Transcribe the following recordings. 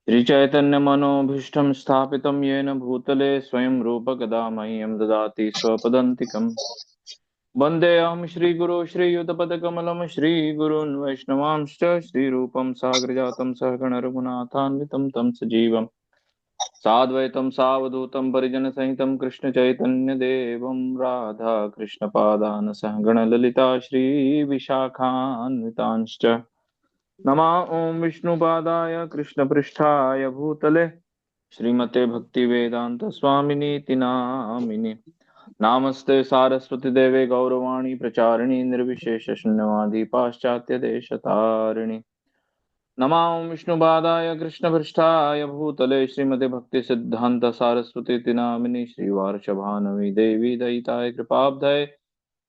श्रीचैतन्यमनोभीष्टं स्थापितं येन भूतले स्वयं रूप कदा मह्यं ददाति स्वपदन्तिकम्। वन्देऽहं श्रीगुरो श्रीयुतपदकमलं श्रीगुरून् वैष्णवांश्च श्रीरूपं साग्रजातं सहगण रघुनाथान्वितं तं सजीवम् साद्वैतं सावधूतं परिजनसहितं कृष्णचैतन्यदेवं राधा कृष्णपादान् सहगण ललिता श्रीविशाखान्वितांश्च नमः ॐ विष्णुपादाय कृष्णपृष्ठाय भूतले श्रीमते भक्ति वेदांत स्वामिनीति नामिने नामस्ते सारस्वती देवे गौरवाणी प्रचारिणी निर्विशेष शून्यवादी पाश्चात्य देशतारिणी नमः ॐ विष्णुपादाय कृष्णपृष्ठाय भूतले श्रीमते भक्ति सिद्धांत सारस्वती नामिनी श्रीवार्षभानवी देवी दयिताय कृपाब्धये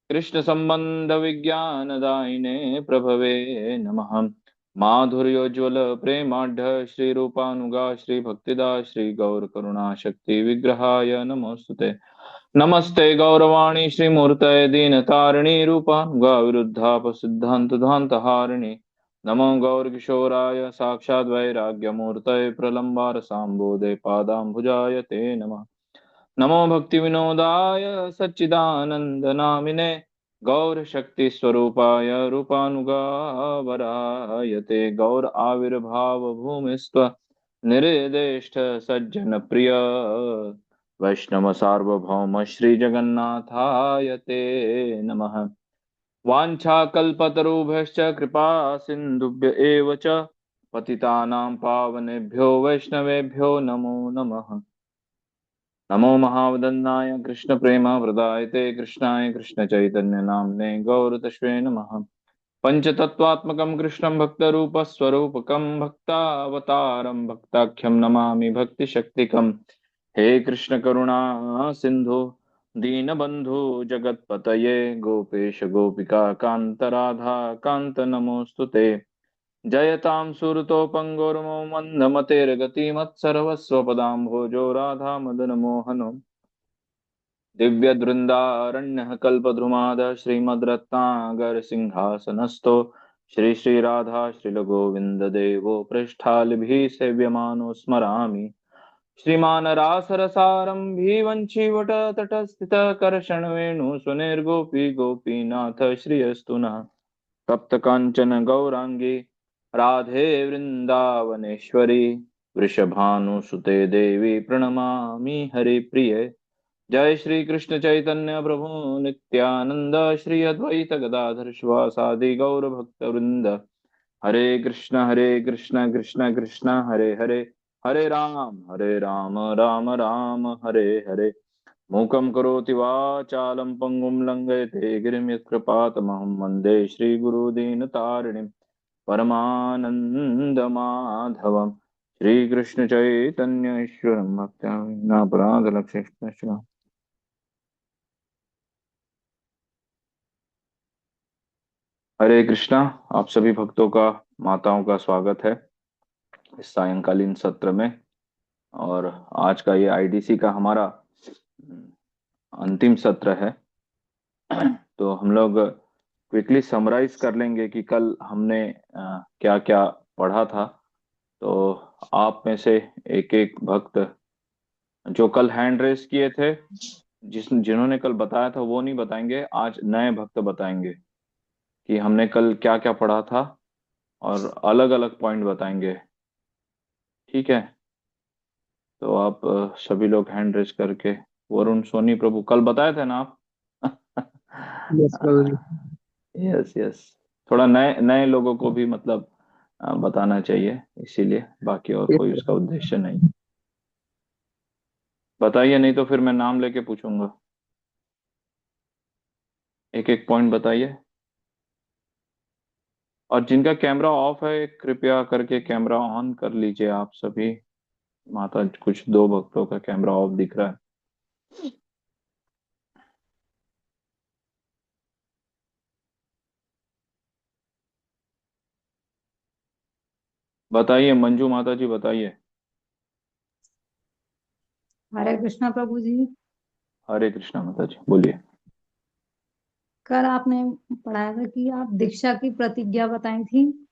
कृष्ण संबंध विज्ञान दायिने प्रभवे नमः माधुर्योज्वल प्रेमाढ्य श्री रूपानुगा श्री भक्तिदा श्री गौर करुणा शक्ति विग्रहाय नमोस्तुते नमस्ते गौरवाणी श्री मूर्तये दीन तारिणी रूपानुगा विरुद्धाप सिद्धांत ध्वांत हारिणी नमो गौर किशोराय साक्षात् वैराग्यमूर्तये प्रलंबार सांबोधे पादाम्बुजाय ते नमः नमो भक्ति विनोदाय सच्चिदानंद नामिने गौर शक्ति स्वरूपाय रूपानुगावराय ते गौर आविर्भाव भूमिस्त्व निर्देष्ट सज्जन प्रिय वैष्णव सार्वभौम श्री जगन्नाथाय ते नमः वाञ्छाकल्पतरुभ्यश्च कृपा सिन्धुभ्य एव च पतितानां पावनेभ्यो वैष्णवेभ्यो नमो नमः नमो महावदन्नाय कृष्ण प्रेम वृदायते कृष्णाय कृष्ण चैतन्य नाम्ने गौरतश्वे नमः पंचतत्वात्मकं कृष्णं भक्तरूपस्वरूपकं भक्तावतारं भक्ताख्यं नमामि भक्तिशक्तिकं हे कृष्ण करुणा सिंधु दीनबंधु जगत्पतये गोपेश गोपिका कांत राधा कांत नमोस्तुते जयतां सुरतोपङ्गोर्मो मन्दमतेर्गतिमत्सर्वस्वपदाम्भोजो राधा मदन मोहनो दिव्यदृन्दारण्यः कल्पद्रुमाद श्रीमद्रत्नागर सिंहासनस्थो श्री श्री राधा श्रीलगोविन्द देवो पृष्ठालिभिः सेव्यमानो स्मरामि श्रीमान् रासरसारम्भी वञ्चिवटतटस्थितः कर्षणवेणु स्वनिर्गोपी गोपीनाथ श्रियस्तु नः तप्तकाञ्चन गौराङ्गी राधे वृन्दावनेश्वरी वृषभानुसुते देवी प्रणमामि हरिप्रिये जय श्री कृष्ण चैतन्य प्रभु नित्यानंद श्री अद्वैत गदाधर शिवासादि गौर भक्त वृंद हरे कृष्ण कृष्ण कृष्ण हरे हरे हरे राम राम राम हरे हरे मूकं करोति वाचालं पंगुं लंघयते गिरिं यत्कृपातमहं वन्दे श्रीगुरुदीनतारिणीं परमानन्दमाधवं श्रीकृष्ण चैतन्य ईश्वरं भक्त्यानापराधलक्ष्यश्च हरे कृष्णा। आप सभी भक्तों का माताओं का स्वागत है इस सायंकालीन सत्र में। और आज का ये आईडीसी का हमारा अंतिम सत्र है। तो हम लोग क्विकली समराइज कर लेंगे कि कल हमने क्या क्या पढ़ा था। तो आप में से एक एक भक्त जो कल हैंड रेस किए थे, जिन्होंने कल बताया था वो नहीं बताएंगे, आज नए भक्त बताएंगे कि हमने कल क्या क्या पढ़ा था और अलग अलग पॉइंट बताएंगे। ठीक है, तो आप सभी लोग हैंड रेस करके। वरुण सोनी प्रभु कल बताए थे ना आप? यस प्रभु जी। Yes yes. थोड़ा नए नए लोगों को भी मतलब बताना चाहिए, इसीलिए, बाकी और यस कोई उसका प्रभु। उद्देश्य नहीं। बताइए, नहीं तो फिर मैं नाम लेके पूछूंगा। एक एक पॉइंट बताइए। और जिनका कैमरा ऑफ है कृपया करके कैमरा ऑन कर लीजिए आप सभी। माता कुछ दो भक्तों का कैमरा ऑफ दिख रहा है। बताइए मंजू माता जी, बताइए। हरे कृष्णा प्रभु जी। हरे कृष्णा माता जी, बोलिए। कल आपने पढ़ाया था कि आप दीक्षा की प्रतिज्ञा बताई थी,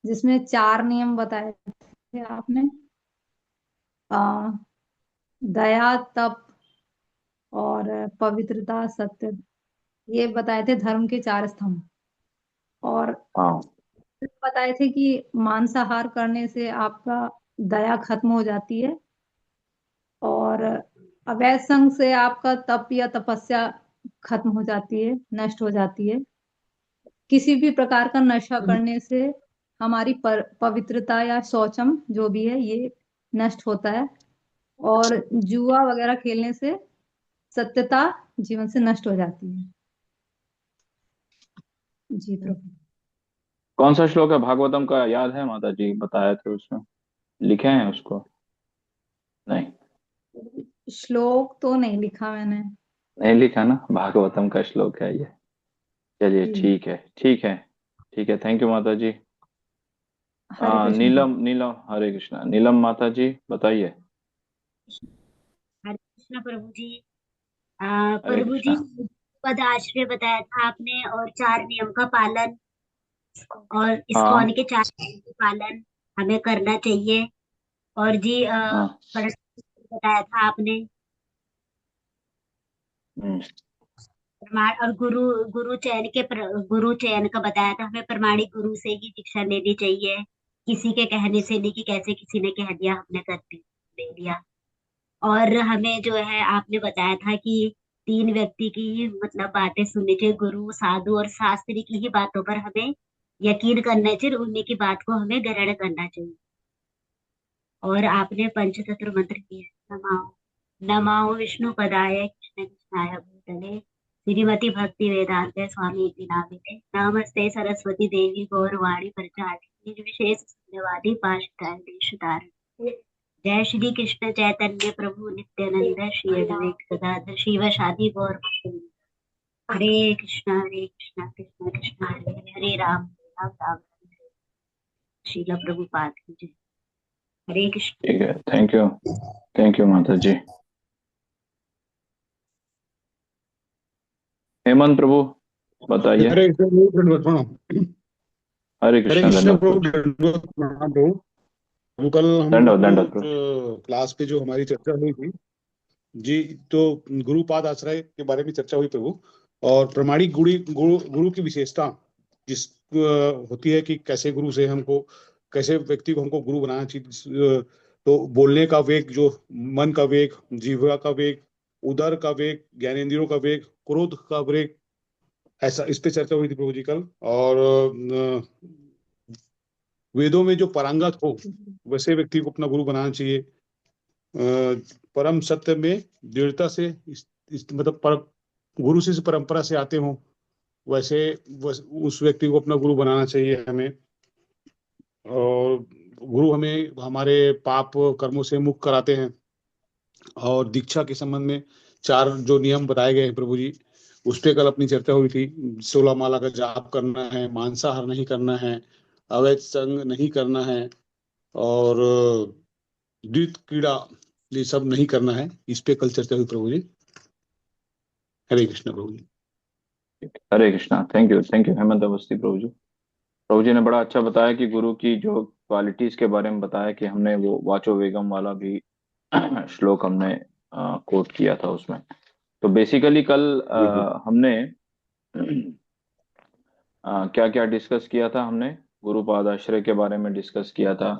जिसमें 4 नियम बताए थे आपने। आ, दया, तप और पवित्रता, सत्य, ये बताए थे धर्म के चार स्तंभ। और हाँ। बताए थे कि मांसाहार करने से आपका दया खत्म हो जाती है, और अवैध संग से आपका तप या तपस्या खत्म हो जाती है, नष्ट हो जाती है। किसी भी प्रकार का नशा करने से हमारी पवित्रता या शौचम जो भी है ये नष्ट होता है। और जुआ वगैरह खेलने से सत्यता जीवन से नष्ट हो जाती है। जी प्रभु। कौन सा श्लोक है भागवतम का, याद है माता जी? बताए थे उसमें, लिखे हैं उसको? नहीं, श्लोक तो नहीं लिखा मैंने। नहीं लिखा ना, भागवतम का श्लोक है ये। चलिए जी। ठीक है, ठीक है, ठीक है। थैंक यू माता जी। हरे कृष्ण प्रभु। नीलम, नीलम, हरे कृष्णा। नीलम माता जी बताइए। हरे कृष्ण प्रभु जी। हरे प्रभु जी, कृष्णा। पद आश्रय बताया था आपने, और चार नियम का पालन, और इस्कॉन हाँ। के चार नियम का पालन हमें करना चाहिए। और जी हाँ। बताया था आपने। हम्म। प्रमाण और गुरु गुरु चयन का बताया था, हमें प्रमाणिक गुरु से ही दीक्षा लेनी चाहिए। किसी के कहने से नहीं कि कैसे किसी ने कह दिया हमने कर ले लिया। और हमें जो है आपने बताया था कि तीन व्यक्ति की ही मतलब बातें सुननी चाहिए, गुरु, साधु और शास्त्री की ही बातों पर हमें यकीन करना चाहिए, उन्हीं की बात को हमें ग्रहण करना चाहिए। और आपने पंचतंत्र मंत्र किए, नमाओ नमाओ विष्णु पदाय कृष्ण कृष्णाय भूतले श्रीमती भक्ति वेदांते स्वामी इति नामिने नमस्ते सरस्वती देवी गौरवाणी प्रचारिणे निर्विशेष शून्यवादी पाश्चात्य। जय श्री कृष्ण चैतन्य प्रभु नित्यानंद श्री अद्वैत गदाधर शिवासादि गौर भक्तवृंद। हरे कृष्ण कृष्ण कृष्ण हरे हरे, हरे राम राम राम हरे। श्रील प्रभुपाद की जय। हरे कृष्ण। ठीक है, थैंक यू। थैंक यू माता जी। हेमंत प्रभु बताइए। हरे कृष्ण प्रभु, दंडवत प्रणाम। हरे हरे कृष्णा, कृष्ण दंडवत प्रभु, प्रभु। दंडवत प्रणाम प्रभु। हम कल हम दंडवत, दंडवत लोग प्रभु। क्लास पे जो हमारी चर्चा हुई थी जी, तो गुरुपाद आश्रय के बारे में चर्चा हुई प्रभु। और प्रमाणिक गुरु की विशेषता जिस होती है कि कैसे गुरु से हमको, कैसे व्यक्ति को हमको गुरु बनाना चाहिए। तो बोलने का वेग, जो मन का वेग, जीवा का वेग, उदर का वेग, ज्ञानेंद्रियों का वेग, क्रोध का वेग, ऐसा इस पे चर्चा हुई थी प्रभु जी कल। और वेदों में जो पारंगत हो वैसे व्यक्ति को अपना गुरु बनाना चाहिए। परम सत्य में दृढ़ता से मतलब गुरु से परंपरा से आते हो वैसे उस व्यक्ति को अपना गुरु बनाना चाहिए हमें। और गुरु हमें हमारे पाप कर्मों से मुक्त कराते हैं। और दीक्षा के संबंध में चार जो नियम बताए गए हैं प्रभु जी, उस पर कल अपनी चर्चा हुई थी। 16 माला का जाप करना है, मांसाहार नहीं करना है, अवैध संग नहीं करना है, और द्वित क्रीड़ा ये सब नहीं करना है। इस पे कल चर्चा हुई प्रभु जी। हरे कृष्ण प्रभु जी। हरे कृष्णा। थैंक यू हेमंत अवस्थी प्रभु जी। प्रभु जी ने बड़ा अच्छा बताया कि गुरु की जो क्वालिटीज के बारे में बताया, कि हमने वो वाचो वेगम वाला भी श्लोक हमने कोट किया था उसमें। तो बेसिकली कल जी जी। हमने क्या क्या डिस्कस किया था? हमने गुरु पादाश्रय के बारे में डिस्कस किया था।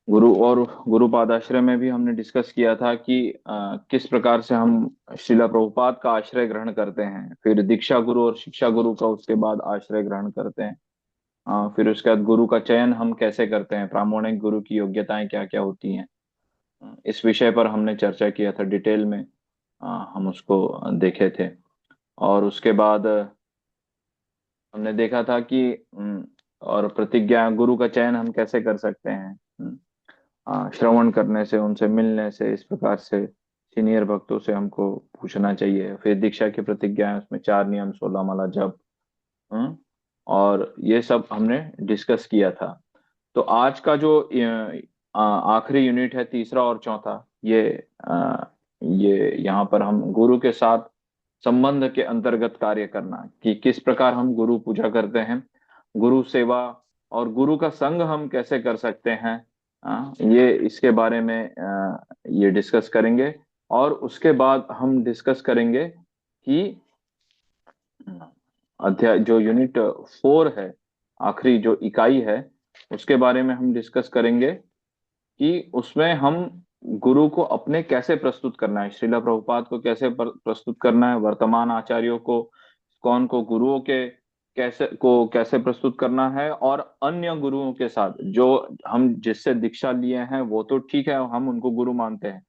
गुरु पादाश्रय में भी हमने डिस्कस किया था कि किस प्रकार से हम श्रीला प्रभुपाद का आश्रय ग्रहण करते हैं, फिर दीक्षा गुरु और शिक्षा गुरु का उसके बाद आश्रय ग्रहण करते हैं। फिर उसके बाद गुरु का चयन हम कैसे करते हैं, प्रामाणिक गुरु की योग्यताएं क्या क्या होती हैं। इस विषय पर हमने चर्चा किया था डिटेल में। हम उसको देखे थे। और उसके बाद हमने देखा था कि और प्रतिज्ञा गुरु का चयन हम कैसे कर सकते हैं। श्रवण करने से, उनसे मिलने से, इस प्रकार से सीनियर भक्तों से हमको पूछना चाहिए। फिर दीक्षा की प्रतिज्ञा है, उसमें चार नियम, 16 माला जप। और ये सब हमने डिस्कस किया था। तो आज का जो आखिरी यूनिट है, तीसरा और चौथा, ये यहाँ पर हम गुरु के साथ संबंध के अंतर्गत कार्य करना, कि किस प्रकार हम गुरु पूजा करते हैं, गुरु सेवा और गुरु का संग हम कैसे कर सकते हैं। ये इसके बारे में ये डिस्कस करेंगे। और उसके बाद हम डिस्कस करेंगे कि अध्याय जो यूनिट 4 है, आखिरी जो इकाई है, उसके बारे में हम डिस्कस करेंगे कि उसमें हम गुरु को अपने कैसे प्रस्तुत करना है, श्रीला प्रभुपाद को कैसे प्रस्तुत करना है, वर्तमान आचार्यों को, कौन को गुरुओं के कैसे प्रस्तुत करना है, और अन्य गुरुओं के साथ जो हम जिससे दीक्षा लिए हैं वो तो ठीक है, हम उनको गुरु मानते हैं,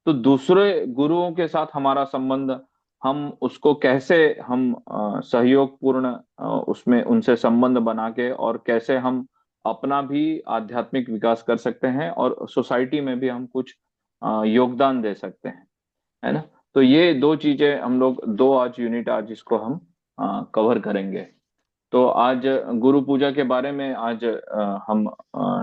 तो दूसरे गुरुओं के साथ हमारा संबंध, हम उसको कैसे हम सहयोग पूर्ण उसमें उनसे संबंध बना के, और कैसे हम अपना भी आध्यात्मिक विकास कर सकते हैं और सोसाइटी में भी हम कुछ योगदान दे सकते हैं, है ना। तो ये दो चीजें हम लोग, दो आज यूनिट आज इसको हम कवर करेंगे। तो आज गुरु पूजा के बारे में आज हम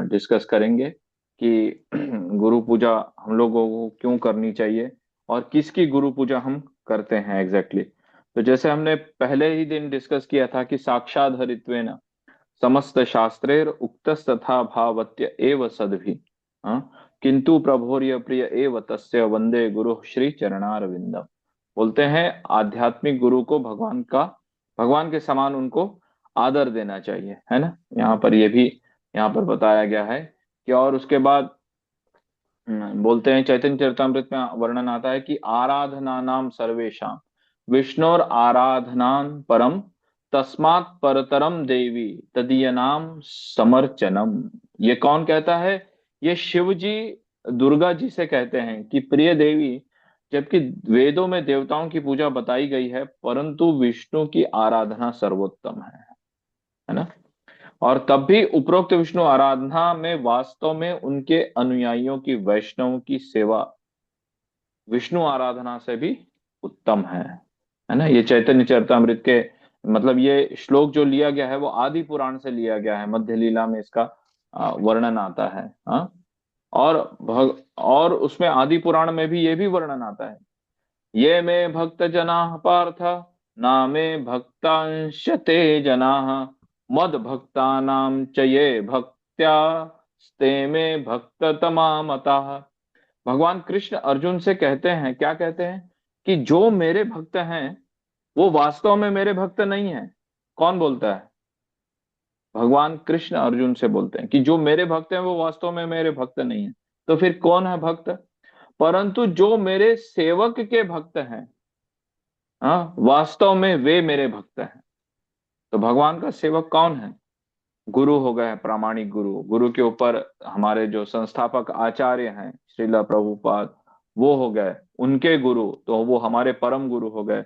डिस्कस करेंगे कि गुरु पूजा हम लोगों को क्यों करनी चाहिए और किसकी गुरु पूजा हम करते हैं एग्जैक्टली। तो जैसे हमने पहले ही दिन डिस्कस किया था कि साक्षात हरित्वेन समस्त शास्त्रेर उक्तस्तथा भावत्य एव सद्भि, हाँ, किंतु प्रभोर्य प्रिय एव तस्य वंदे गुरु श्री चरणारविंदम। बोलते हैं आध्यात्मिक गुरु को भगवान के समान उनको आदर देना चाहिए, है ना। यहाँ पर ये भी यहाँ पर बताया गया है कि, और उसके बाद बोलते हैं चैतन्य चरितमृत में वर्णन आता है कि आराधना नाम सर्वेशा विष्णुर आराधनान परम तस्मात् परतरम देवी तदीय नाम समर्चनम। ये कौन कहता है? ये शिव जी दुर्गा जी से कहते हैं कि प्रिय देवी, जबकि वेदों में देवताओं की पूजा बताई गई है परंतु विष्णु की आराधना सर्वोत्तम है ना। और तब भी उपरोक्त विष्णु आराधना में वास्तव में उनके अनुयायियों की, वैष्णव की सेवा विष्णु आराधना से भी उत्तम है ना। ये चैतन्य चरितमृत के, मतलब ये श्लोक जो लिया गया है वो आदि पुराण से लिया गया है, मध्य लीला में इसका वर्णन आता है। हाँ, और उसमें आदि पुराण में भी ये भी वर्णन आता है, ये में भक्त जना पार्थ ना में भक्तांशते जना मद भक्तानाम च ये भक्त्या स्ते में भक्त तमामता। भगवान कृष्ण अर्जुन से कहते हैं, क्या कहते हैं? कि जो मेरे भक्त हैं वो वास्तव में मेरे भक्त नहीं है। कौन बोलता है? भगवान कृष्ण अर्जुन से बोलते हैं कि जो मेरे भक्त हैं वो वास्तव में मेरे भक्त नहीं है। तो फिर कौन है भक्त? परंतु जो मेरे सेवक के भक्त हैं, हाँ, वास्तव में वे मेरे भक्त हैं। तो भगवान का सेवक कौन है? गुरु हो गए, प्रामाणिक गुरु। गुरु के ऊपर हमारे जो संस्थापक आचार्य हैं श्रीला प्रभुपाद, वो हो गए उनके गुरु, तो वो हमारे परम गुरु हो गए।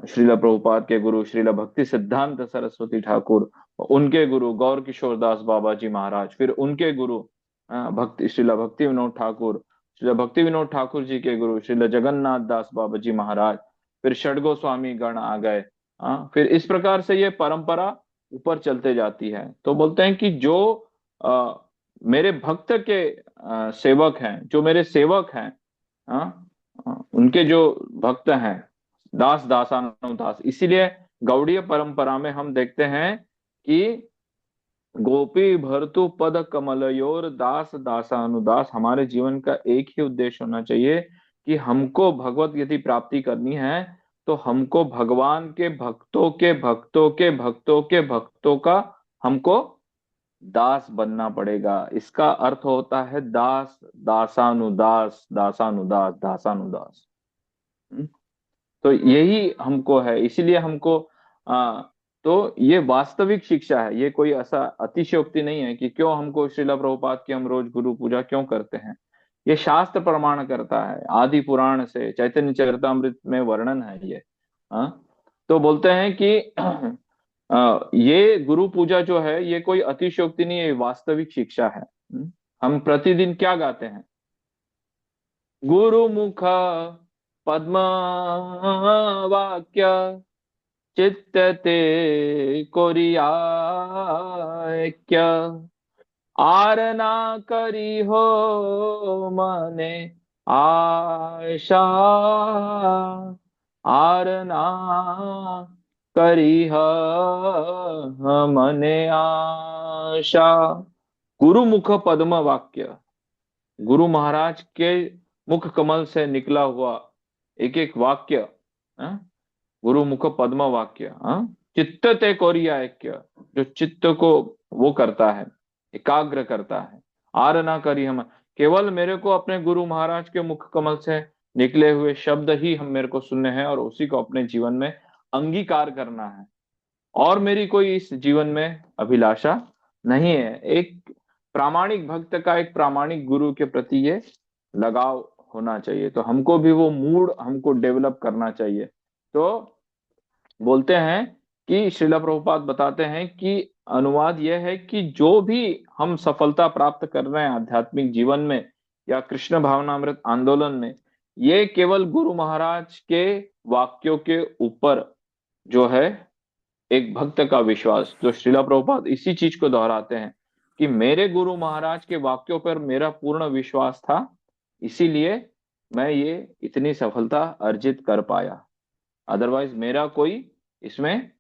श्रीला प्रभुपाद के गुरु श्रीला भक्ति सिद्धांत सरस्वती ठाकुर, उनके गुरु गौर किशोर दास बाबा जी महाराज, फिर उनके गुरु भक्ति श्रीला भक्ति विनोद ठाकुर, श्रीला भक्ति विनोद ठाकुर जी के गुरु श्रीला जगन्नाथ दास बाबा जी महाराज, फिर षडगो स्वामी गण आ गए। फिर इस प्रकार से ये परंपरा ऊपर चलते जाती है। तो बोलते हैं कि जो अ, मेरे भक्त के सेवक हैं, जो मेरे सेवक हैं, उनके जो भक्त हैं, दास दासानुदास। इसीलिए गौड़ीय परंपरा में हम देखते हैं कि गोपी भर्तु पद कमलयोर दास दासानुदास, हमारे जीवन का एक ही उद्देश्य होना चाहिए कि हमको भगवत यदि प्राप्ति करनी है तो हमको भगवान के भक्तों के भक्तों के भक्तों के भक्तों का हमको दास बनना पड़ेगा। इसका अर्थ होता है दास दासानुदास दासानुदास दासानुदास। हम्म? तो यही हमको है, इसीलिए हमको आ, तो ये वास्तविक शिक्षा है, ये कोई ऐसा अतिशयोक्ति नहीं है कि क्यों हमको श्रीला प्रभुपाद की हम रोज गुरु पूजा क्यों करते हैं। ये शास्त्र प्रमाण करता है, आदि पुराण से चैतन्य चरितमृत में वर्णन है ये। हाँ, तो बोलते हैं कि ये गुरु पूजा जो है ये कोई अतिशयोक्ति नहीं है, ये वास्तविक शिक्षा है। हम प्रतिदिन क्या गाते हैं? गुरुमुख पद्म वाक्य चित्तते कोरियाक्य आरना करी हो मने आशा आरना करी मने आशा गुरु मुख पद्म वाक्य, गुरु महाराज के मुख कमल से निकला हुआ एक एक वाक्य, हाँ? गुरु मुख पद्म वाक्य, हाँ? चित्त ते कोरिया ऐक्य, जो चित्त को वो करता है, एकाग्र करता है। आर ना करी हम, केवल मेरे को अपने गुरु महाराज के मुख कमल से निकले हुए शब्द ही हम मेरे को सुनने हैं और उसी को अपने जीवन में अंगीकार करना है, और मेरी कोई इस जीवन में अभिलाषा नहीं है। एक प्रामाणिक भक्त का एक प्रामाणिक गुरु के प्रति ये लगाव होना चाहिए। तो हमको भी वो मूड हमको डेवलप करना चाहिए। तो बोलते हैं कि श्रीला प्रभुपाद बताते हैं कि अनुवाद यह है कि जो भी हम सफलता प्राप्त कर रहे हैं आध्यात्मिक जीवन में या कृष्ण भावनामृत आंदोलन में, ये केवल गुरु महाराज के वाक्यों के ऊपर जो है एक भक्त का विश्वास, जो श्रीला प्रभुपाद इसी चीज को दोहराते हैं कि मेरे गुरु महाराज के वाक्यों पर मेरा पूर्ण विश्वास था, इसीलिए मैं ये इतनी सफलता अर्जित कर पाया। अदरवाइज मेरा कोई इसमें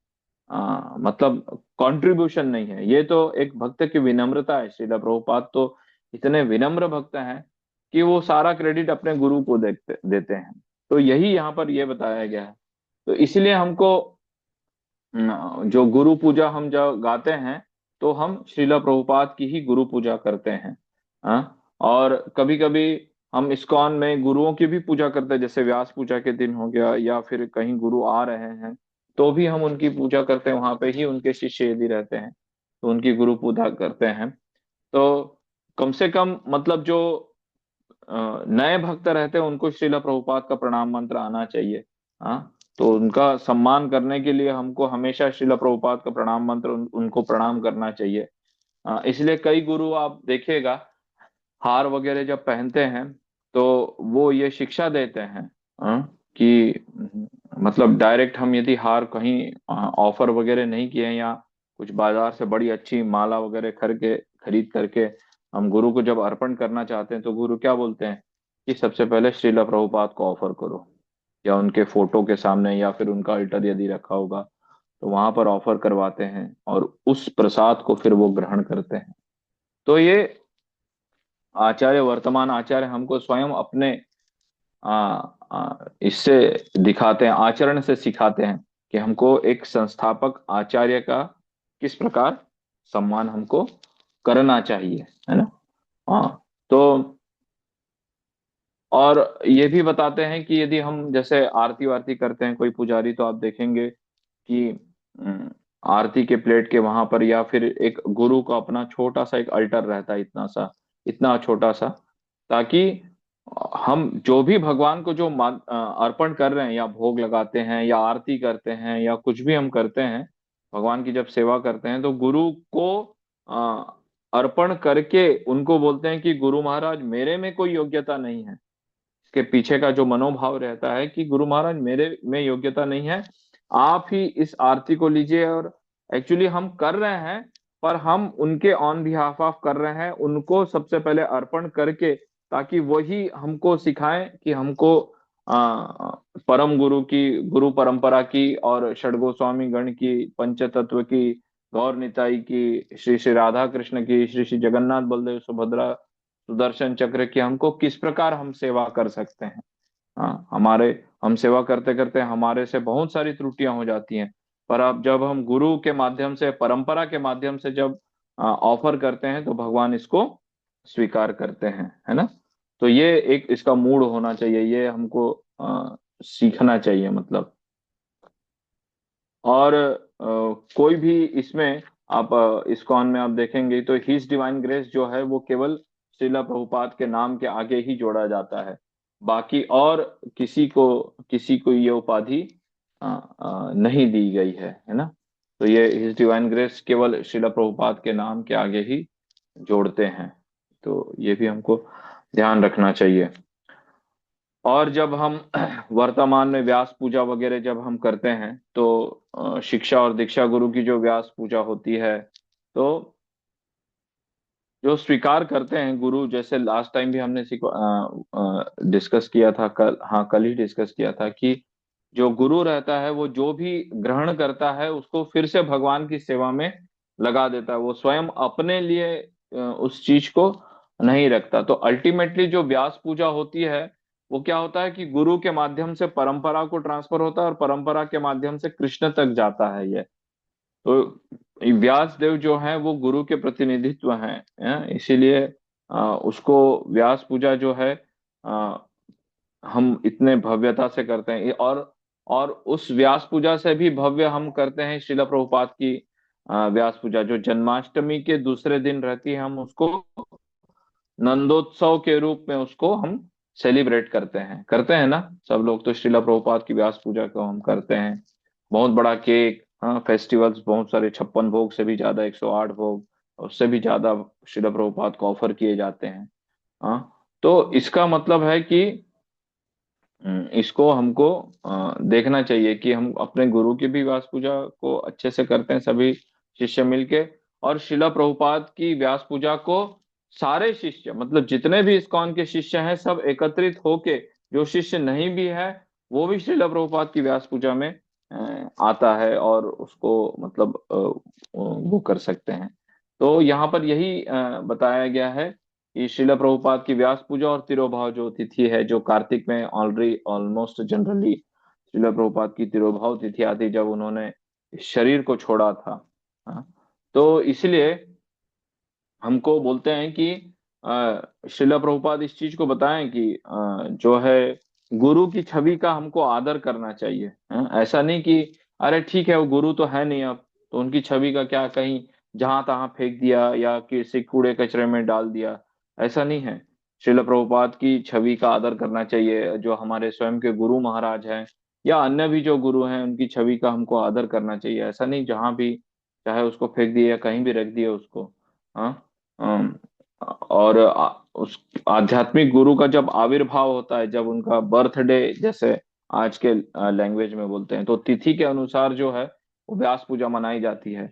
मतलब कंट्रीब्यूशन नहीं है। ये तो एक भक्त की विनम्रता है। श्रीला प्रभुपाद तो इतने विनम्र भक्त हैं कि वो सारा क्रेडिट अपने गुरु को देते हैं। तो यही यहाँ पर ये बताया गया है। तो इसलिए हमको जो गुरु पूजा हम जब गाते हैं तो हम श्रीला प्रभुपाद की ही गुरु पूजा करते हैं। हाँ, और कभी कभी हम इस्कॉन में गुरुओं की भी पूजा करते हैं, जैसे व्यास पूजा के दिन हो गया, या फिर कहीं गुरु आ रहे हैं तो भी हम उनकी पूजा करते हैं। वहां पे ही उनके शिष्य यदि रहते हैं तो उनकी गुरु पूजा करते हैं। तो कम से कम मतलब जो नए भक्त रहते हैं उनको श्रीला प्रभुपाद का प्रणाम मंत्र आना चाहिए। हाँ, तो उनका सम्मान करने के लिए हमको हमेशा श्रीला प्रभुपाद का प्रणाम मंत्र उनको प्रणाम करना चाहिए। इसलिए कई गुरु आप देखिएगा हार वगैरह जब पहनते हैं तो वो ये शिक्षा देते हैं, कि मतलब डायरेक्ट हम यदि हार कहीं ऑफर वगैरह नहीं किए हैं या कुछ बाजार से बड़ी अच्छी माला वगैरह खरीद करके हम गुरु को जब अर्पण करना चाहते हैं तो गुरु क्या बोलते हैं कि सबसे पहले श्रीला प्रभुपाद को ऑफर करो, या उनके फोटो के सामने या फिर उनका अल्टर यदि रखा होगा तो वहां पर ऑफर करवाते हैं और उस प्रसाद को फिर वो ग्रहण करते हैं। तो ये आचार्य, वर्तमान आचार्य हमको स्वयं अपने इससे दिखाते हैं, आचरण से सिखाते हैं कि हमको एक संस्थापक आचार्य का किस प्रकार सम्मान हमको करना चाहिए, है ना। हाँ, तो और ये भी बताते हैं कि यदि हम जैसे आरती वारती करते हैं कोई पुजारी, तो आप देखेंगे कि आरती के प्लेट के वहां पर या फिर एक गुरु का अपना छोटा सा एक अल्टर रहता है, इतना छोटा सा, ताकि हम जो भी भगवान को जो अर्पण कर रहे हैं या भोग लगाते हैं या आरती करते हैं या कुछ भी हम करते हैं, भगवान की जब सेवा करते हैं तो गुरु को अ, अर्पण करके उनको बोलते हैं कि गुरु महाराज मेरे में कोई योग्यता नहीं है। इसके पीछे का जो मनोभाव रहता है कि गुरु महाराज मेरे में योग्यता नहीं है, आप ही इस आरती को लीजिए। और एक्चुअली हम कर रहे हैं पर हम उनके ऑन बिहाफ ऑफ कर रहे हैं, उनको सबसे पहले अर्पण करके, ताकि वही हमको सिखाएं कि हमको परम गुरु की, गुरु परंपरा की और षडगोस्वामी गण की, पंचतत्व की, गौर निताई की, श्री श्री राधा कृष्ण की, श्री श्री जगन्नाथ बलदेव सुभद्रा सुदर्शन चक्र की हमको किस प्रकार हम सेवा कर सकते हैं। हाँ, हमारे हम सेवा करते करते हमारे से बहुत सारी त्रुटियां हो जाती हैं, पर अब जब हम गुरु के माध्यम से, परंपरा के माध्यम से जब ऑफर करते हैं तो भगवान इसको स्वीकार करते हैं, है ना। तो ये एक इसका मूड होना चाहिए, ये हमको सीखना चाहिए मतलब। और कोई भी इसमें आप इस्कॉन में आप देखेंगे तो हिज डिवाइन ग्रेस जो है वो केवल श्रीला प्रभुपाद के नाम के आगे ही जोड़ा जाता है, बाकी और किसी को ये उपाधि नहीं दी गई है ना। तो ये हिज डिवाइन ग्रेस केवल श्रीला प्रभुपाद के नाम के आगे ही जोड़ते हैं। तो ये भी हमको ध्यान रखना चाहिए। और जब हम वर्तमान में व्यास पूजा वगैरह जब हम करते हैं तो शिक्षा और दीक्षा गुरु की जो व्यास पूजा होती है, तो जो स्वीकार करते हैं गुरु, जैसे लास्ट टाइम भी हमने डिस्कस किया था, कल ही डिस्कस किया था कि जो गुरु रहता है वो जो भी ग्रहण करता है उसको फिर से भगवान की सेवा में लगा देता है। वो स्वयं अपने लिए उस चीज को नहीं रखता। तो अल्टीमेटली जो व्यास पूजा होती है वो क्या होता है कि गुरु के माध्यम से परंपरा को ट्रांसफर होता है और परंपरा के माध्यम से कृष्ण तक जाता है ये। तो व्यास देव जो है वो गुरु के प्रतिनिधित्व हैं, इसीलिए उसको व्यास पूजा जो है अ, हम इतने भव्यता से करते हैं। और उस व्यास पूजा से भी भव्य हम करते हैं श्रीला प्रभुपाद की व्यास पूजा, जो जन्माष्टमी के दूसरे दिन रहती है। हम उसको नंदोत्सव के रूप में उसको हम सेलिब्रेट करते हैं ना सब लोग। तो श्रीला प्रभुपाद की व्यास पूजा को हम करते हैं, बहुत बड़ा केक, हाँ, फेस्टिवल्स बहुत सारे, 56 भोग से भी ज्यादा, 108 भोग, उससे भी ज्यादा श्रीला प्रभुपाद को ऑफर किए जाते हैं। हाँ, तो इसका मतलब है कि इसको हमको देखना चाहिए कि हम अपने गुरु की भी व्यास पूजा को अच्छे से करते हैं सभी शिष्य मिलके। और शिला प्रभुपाद की व्यास पूजा को सारे शिष्य, मतलब जितने भी इस्कॉन के शिष्य हैं, सब एकत्रित होके, जो शिष्य नहीं भी है वो भी शिला प्रभुपाद की व्यास पूजा में आता है और उसको मतलब वो कर सकते हैं। तो यहाँ पर यही बताया गया है कि श्रीला प्रभुपाद की व्यास पूजा और तिरोभाव जो तिथि है, जो कार्तिक में already almost generally Srila Prabhupada की तिरोभाव तिथि आती, जब उन्होंने इस शरीर को छोड़ा था। हाँ, तो इसलिए हमको बोलते हैं कि श्रीला प्रभुपाद इस चीज को बताएं कि जो है गुरु की छवि का हमको आदर करना चाहिए। ऐसा नहीं कि अरे ठीक है वो गुरु तो है नहीं अब, तो उनकी छवि का क्या, कहीं जहां तहां फेंक दिया या किसी कूड़े कचरे में डाल दिया, ऐसा नहीं है। श्रीला प्रभुपाद की छवि का आदर करना चाहिए, जो हमारे स्वयं के गुरु महाराज हैं या अन्य भी जो गुरु हैं उनकी छवि का हमको आदर करना चाहिए। ऐसा नहीं जहां भी चाहे उसको फेंक दिए या कहीं भी रख दिए उसको। हाँ, अम, और उस आध्यात्मिक गुरु का जब आविर्भाव होता है, जब उनका बर्थडे, जैसे आज के लैंग्वेज में बोलते हैं, तो तिथि के अनुसार जो है वो व्यास पूजा मनाई जाती है।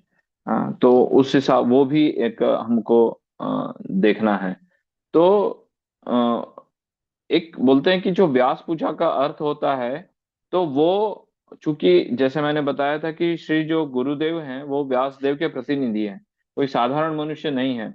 तो उस हिसाब वो भी एक हमको देखना है। तो अ, एक बोलते हैं कि जो व्यास पूजा का अर्थ होता है, तो वो, चूंकि जैसे मैंने बताया था कि श्री जो गुरुदेव हैं वो व्यास देव के प्रतिनिधि हैं, कोई साधारण मनुष्य नहीं है।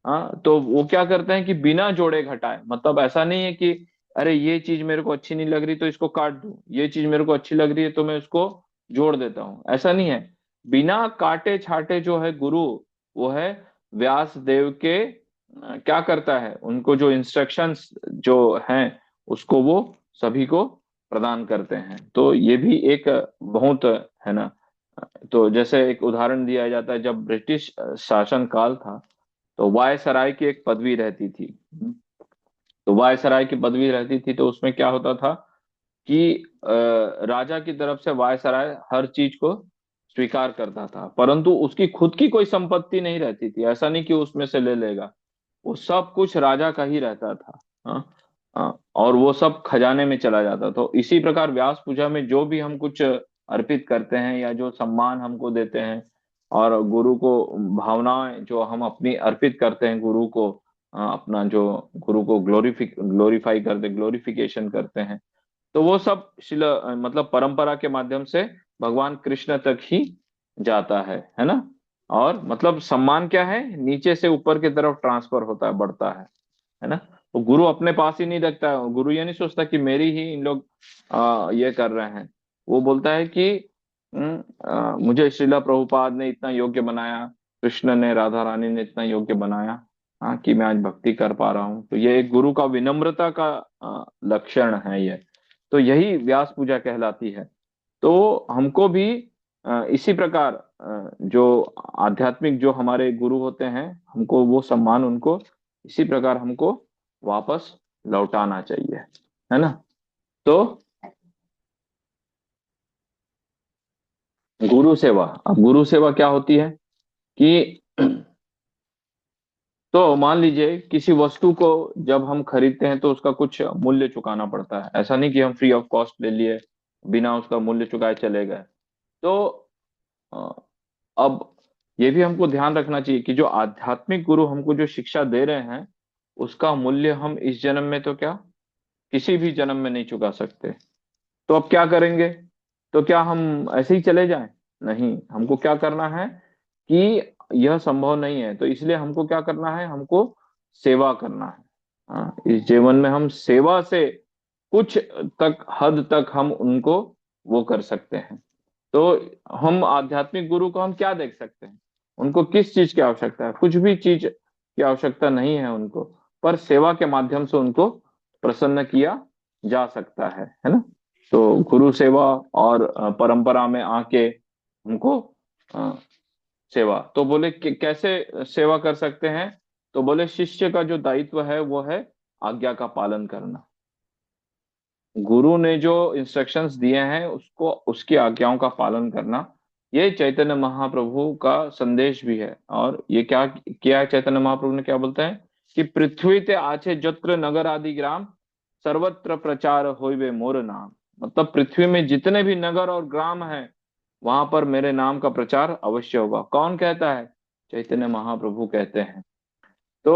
हाँ, तो वो क्या करते हैं कि बिना जोड़े घटाए, मतलब ऐसा नहीं है कि अरे ये चीज मेरे को अच्छी नहीं लग रही तो इसको काट दूं, ये चीज मेरे को अच्छी लग रही है तो मैं उसको जोड़ देता हूँ, ऐसा नहीं है। बिना काटे छाटे जो है गुरु, वो है व्यास देव के क्या करता है, उनको जो इंस्ट्रक्शंस जो हैं उसको वो सभी को प्रदान करते हैं। तो ये भी एक बहुत है ना। तो जैसे एक उदाहरण दिया जाता है, जब ब्रिटिश शासन काल था तो वायसराय की एक पदवी रहती थी। तो वायसराय की पदवी रहती थी, तो उसमें क्या होता था कि राजा की तरफ से वायसराय हर चीज को स्वीकार करता था, परंतु उसकी खुद की कोई संपत्ति नहीं रहती थी। ऐसा नहीं कि उसमें से ले लेगा, वो सब कुछ राजा का ही रहता था। हाँ, और वो सब खजाने में चला जाता। तो इसी प्रकार व्यास पूजा में जो भी हम कुछ अर्पित करते हैं या जो सम्मान हमको देते हैं, और गुरु को भावनाएं जो हम अपनी अर्पित करते हैं गुरु को, अपना जो गुरु को ग्लोरीफाई करते, ग्लोरिफिकेशन करते हैं, तो वो सब मतलब परंपरा के माध्यम से भगवान कृष्ण तक ही जाता है ना। और मतलब सम्मान क्या है, नीचे से ऊपर की तरफ ट्रांसफर होता है, बढ़ता है ना। वो गुरु अपने पास ही नहीं रखता है, गुरु ये नहीं सोचता कि मेरी ही इन लोग ये कर रहे हैं। वो बोलता है कि मुझे श्रीला प्रभुपाद ने इतना योग्य बनाया, कृष्ण ने, राधा रानी ने इतना योग्य बनाया, हाँ, कि मैं आज भक्ति कर पा रहा हूँ। तो ये एक गुरु का विनम्रता का लक्षण है ये। तो यही व्यास पूजा कहलाती है। तो हमको भी इसी प्रकार जो आध्यात्मिक जो हमारे गुरु होते हैं, हमको वो सम्मान उनको इसी प्रकार हमको वापस लौटाना चाहिए, है ना। तो गुरु सेवा, अब गुरु सेवा क्या होती है कि तो मान लीजिए किसी वस्तु को जब हम खरीदते हैं तो उसका कुछ मूल्य चुकाना पड़ता है। ऐसा नहीं कि हम फ्री ऑफ कॉस्ट ले लिए, बिना उसका मूल्य चुकाए चले गए। तो अ, अब ये भी हमको ध्यान रखना चाहिए कि जो आध्यात्मिक गुरु हमको जो शिक्षा दे रहे हैं, उसका मूल्य हम इस जन्म में तो क्या, किसी भी जन्म में नहीं चुका सकते। तो अब क्या करेंगे, तो क्या हम ऐसे ही चले जाएं? नहीं, हमको क्या करना है कि यह संभव नहीं है। तो इसलिए हमको क्या करना है, हमको सेवा करना है। इस जीवन में हम सेवा से कुछ तक हद तक हम उनको वो कर सकते हैं। तो हम आध्यात्मिक गुरु को हम क्या देख सकते हैं, उनको किस चीज की आवश्यकता है, कुछ भी चीज की आवश्यकता नहीं है उनको, पर सेवा के माध्यम से उनको प्रसन्न किया जा सकता है ना। तो गुरु सेवा और परंपरा में आके हमको अ, सेवा, तो बोले कि कैसे सेवा कर सकते हैं। तो बोले शिष्य का जो दायित्व है वो है आज्ञा का पालन करना। गुरु ने जो इंस्ट्रक्शंस दिए हैं उसको, उसकी आज्ञाओं का पालन करना, ये चैतन्य महाप्रभु का संदेश भी है। और ये क्या किया है चैतन्य महाप्रभु ने, क्या बोलते हैं कि पृथ्वी ते आछे जत्र नगर आदि ग्राम, सर्वत्र प्रचार होइबे मोर नाम। मतलब पृथ्वी में जितने भी नगर और ग्राम हैं वहां पर मेरे नाम का प्रचार अवश्य होगा। कौन कहता है, चैतन्य महाप्रभु कहते हैं। तो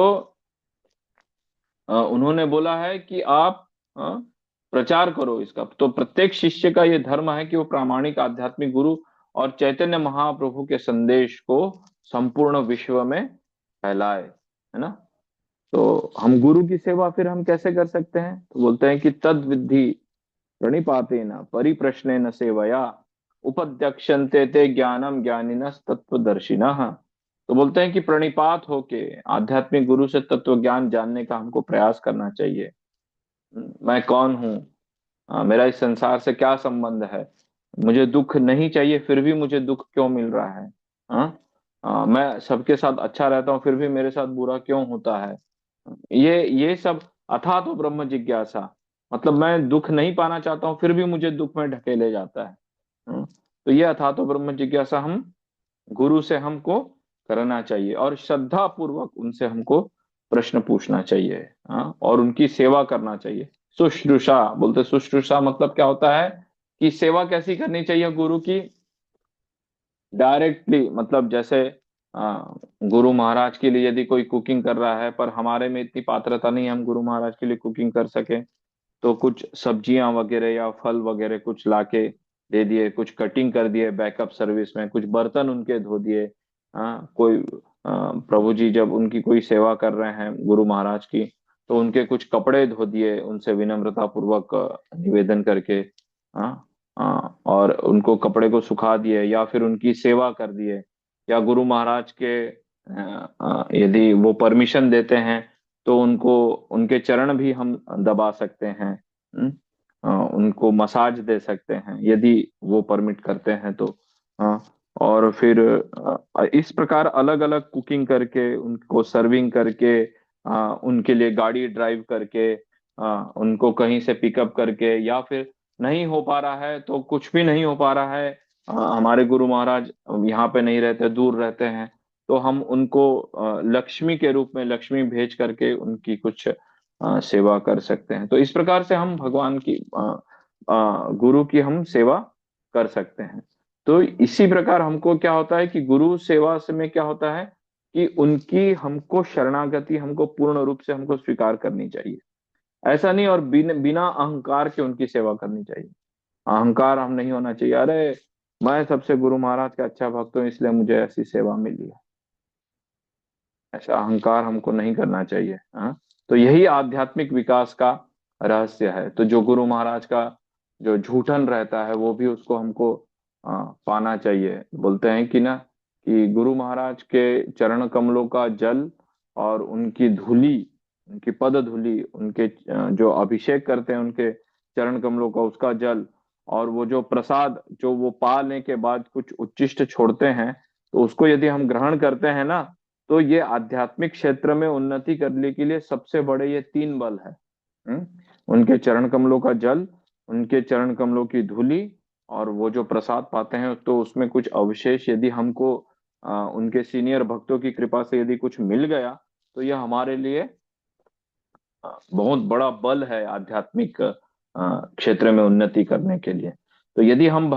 उन्होंने बोला है कि आप प्रचार करो इसका। तो प्रत्येक शिष्य का ये धर्म है कि वो प्रामाणिक आध्यात्मिक गुरु और चैतन्य महाप्रभु के संदेश को संपूर्ण विश्व में फैलाए, है ना। तो हम गुरु की सेवा फिर हम कैसे कर सकते हैं, तो बोलते हैं कि तद विद्धि प्रणिपातेन परिप्रश्नेन सेवया उपध्यक्षन्ते ते ज्ञानम ज्ञानिनः तत्वदर्शिनः। तो बोलते हैं कि प्रणिपात होके आध्यात्मिक गुरु से तत्व ज्ञान जानने का हमको प्रयास करना चाहिए। मैं कौन हूँ, मेरा इस संसार से क्या संबंध है, मुझे दुख नहीं चाहिए फिर भी मुझे दुख क्यों मिल रहा है। मैं सबके साथ अच्छा रहता हूँ फिर भी मेरे साथ बुरा क्यों होता है। ये सब अथा तो ब्रह्म जिज्ञासा, मतलब मैं दुख नहीं पाना चाहता हूँ फिर भी मुझे दुख में ढकेले जाता है। तो ये अथा तो ब्रह्म जिज्ञासा हम गुरु से हमको करना चाहिए, और श्रद्धा पूर्वक उनसे हमको प्रश्न पूछना चाहिए। और उनकी सेवा करना चाहिए। शुश्रूषा बोलते, शुश्रूषा मतलब क्या होता है कि सेवा कैसी करनी चाहिए गुरु की, डायरेक्टली, मतलब जैसे गुरु महाराज के लिए यदि कोई कुकिंग कर रहा है पर हमारे में इतनी पात्रता नहीं है हम गुरु महाराज के लिए कुकिंग कर सके, तो कुछ सब्जियां वगैरह या फल वगैरह कुछ लाके दे दिए, कुछ कटिंग कर दिए बैकअप सर्विस में, कुछ बर्तन उनके धो दिए। कोई प्रभु जी जब उनकी कोई सेवा कर रहे हैं गुरु महाराज की, तो उनके कुछ कपड़े धो दिए उनसे विनम्रता पूर्वक निवेदन करके। और उनको कपड़े को सुखा दिए या फिर उनकी सेवा कर दिए। या गुरु महाराज के यदि वो परमिशन देते हैं तो उनको, उनके चरण भी हम दबा सकते हैं। उनको मसाज दे सकते हैं यदि वो परमिट करते हैं तो। और फिर इस प्रकार अलग अलग कुकिंग करके उनको सर्विंग करके, उनके लिए गाड़ी ड्राइव करके, उनको कहीं से पिकअप करके, या फिर नहीं हो पा रहा है तो कुछ भी नहीं हो पा रहा है, हमारे गुरु महाराज यहाँ पे नहीं रहते, दूर रहते हैं, तो हम उनको लक्ष्मी के रूप में लक्ष्मी भेज करके उनकी कुछ सेवा कर सकते हैं। तो इस प्रकार से हम भगवान की गुरु की हम सेवा कर सकते हैं। तो इसी प्रकार हमको क्या होता है कि गुरु सेवा से में क्या होता है कि उनकी हमको शरणागति हमको पूर्ण रूप से हमको स्वीकार करनी चाहिए। ऐसा नहीं, और बिना अहंकार के उनकी सेवा करनी चाहिए। अहंकार हम नहीं होना चाहिए, अरे मैं सबसे गुरु महाराज का अच्छा भक्त हूँ इसलिए मुझे ऐसी सेवा मिली है, ऐसा अहंकार हमको नहीं करना चाहिए। हाँ। तो यही आध्यात्मिक विकास का रहस्य है। तो जो गुरु महाराज का जो झूठन रहता है वो भी उसको हमको पाना चाहिए। बोलते हैं कि ना कि गुरु महाराज के चरण कमलों का जल और उनकी धूली, उनकी पद धूली, उनके जो अभिषेक करते हैं उनके चरण कमलों का उसका जल, और वो जो प्रसाद जो वो पाने के बाद कुछ उच्छिष्ट छोड़ते हैं, तो उसको यदि हम ग्रहण करते हैं ना, तो ये आध्यात्मिक क्षेत्र में उन्नति करने के लिए सबसे बड़े ये तीन बल है। उनके चरण कमलों का जल, उनके चरण कमलों की धूली, और वो जो प्रसाद पाते हैं, तो उसमें कुछ अवशेष यदि हमको उनके सीनियर भक्तों की कृपा से यदि कुछ मिल गया, तो यह हमारे लिए बहुत बड़ा बल है आध्यात्मिक क्षेत्र में उन्नति करने के लिए। तो यदि हम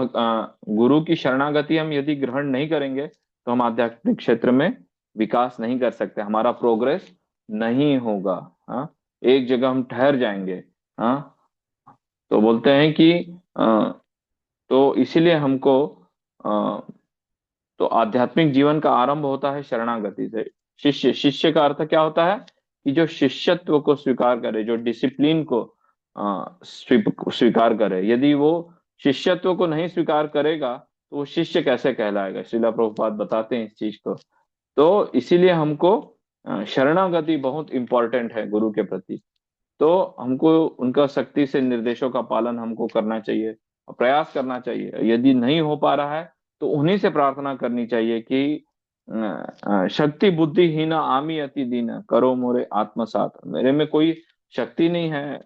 गुरु की शरणागति हम यदि ग्रहण नहीं करेंगे तो हम आध्यात्मिक क्षेत्र में विकास नहीं कर सकते, हमारा प्रोग्रेस नहीं होगा। हाँ, एक जगह हम ठहर जाएंगे। हाँ। तो बोलते हैं कि तो इसीलिए हमको तो आध्यात्मिक जीवन का आरंभ होता है शरणागति से। शिष्य, शिष्य का अर्थ क्या होता है कि जो शिष्यत्व को स्वीकार करे, जो डिसिप्लिन को स्वीकार करे। यदि वो शिष्यत्व को नहीं स्वीकार करेगा तो वो शिष्य कैसे कहलाएगा? श्रीला प्रभुपाद बताते हैं इस चीज को। तो इसीलिए हमको शरणागति बहुत इंपॉर्टेंट है गुरु के प्रति। तो हमको उनका सख्ती से निर्देशों का पालन हमको करना चाहिए और प्रयास करना चाहिए। यदि नहीं हो पा रहा है तो उन्हीं से प्रार्थना करनी चाहिए कि शक्ति बुद्धि हीन आमी अति दीन करो मोरे आत्मसात। मेरे में कोई शक्ति नहीं है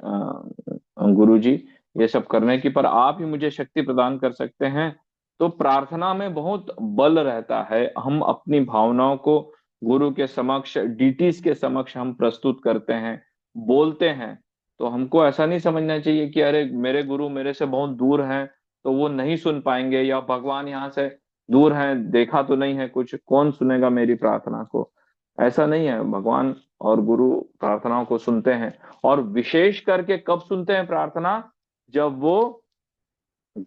गुरु जी ये सब करने की, पर आप ही मुझे शक्ति प्रदान कर सकते हैं। तो प्रार्थना में बहुत बल रहता है। हम अपनी भावनाओं को गुरु के समक्ष, डीटीज के समक्ष हम प्रस्तुत करते हैं, बोलते हैं। तो हमको ऐसा नहीं समझना चाहिए कि अरे मेरे गुरु मेरे से बहुत दूर हैं तो वो नहीं सुन पाएंगे, या भगवान यहाँ से दूर हैं, देखा तो नहीं है कुछ, कौन सुनेगा मेरी प्रार्थना को। ऐसा नहीं है। भगवान और गुरु प्रार्थनाओं को सुनते हैं। और विशेष करके कब सुनते हैं प्रार्थना? जब वो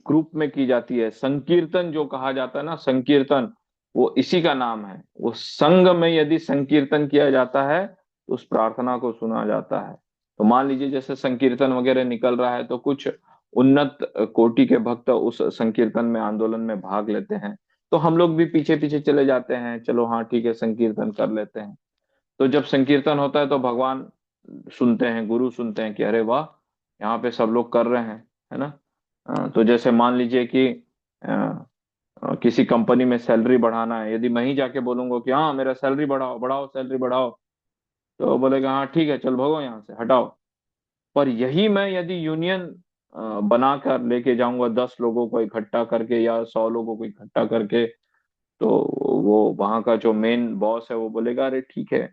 ग्रुप में की जाती है। संकीर्तन जो कहा जाता है ना, संकीर्तन, वो इसी का नाम है। वो संघ में यदि संकीर्तन किया जाता है तो उस प्रार्थना को सुना जाता है। तो मान लीजिए जैसे संकीर्तन वगैरह निकल रहा है तो कुछ उन्नत कोटि के भक्त उस संकीर्तन में, आंदोलन में भाग लेते हैं, तो हम लोग भी पीछे पीछे चले जाते हैं, चलो हाँ ठीक है संकीर्तन कर लेते हैं। तो जब संकीर्तन होता है तो भगवान सुनते हैं, गुरु सुनते हैं कि अरे वाह, यहाँ पे सब लोग कर रहे हैं, है ना। तो जैसे मान लीजिए कि किसी कंपनी में सैलरी बढ़ाना है, यदि मैं ही जाके बोलूंगा कि हाँ मेरा सैलरी बढ़ाओ बढ़ाओ सैलरी बढ़ाओ, तो बोलेगा हाँ ठीक है चल भगो यहाँ से हटाओ। पर यही मैं यदि यूनियन बनाकर लेके जाऊंगा, 10 लोगों को इकट्ठा करके या 100 लोगों को इकट्ठा करके, तो वो वहां का जो मेन बॉस है वो बोलेगा अरे ठीक है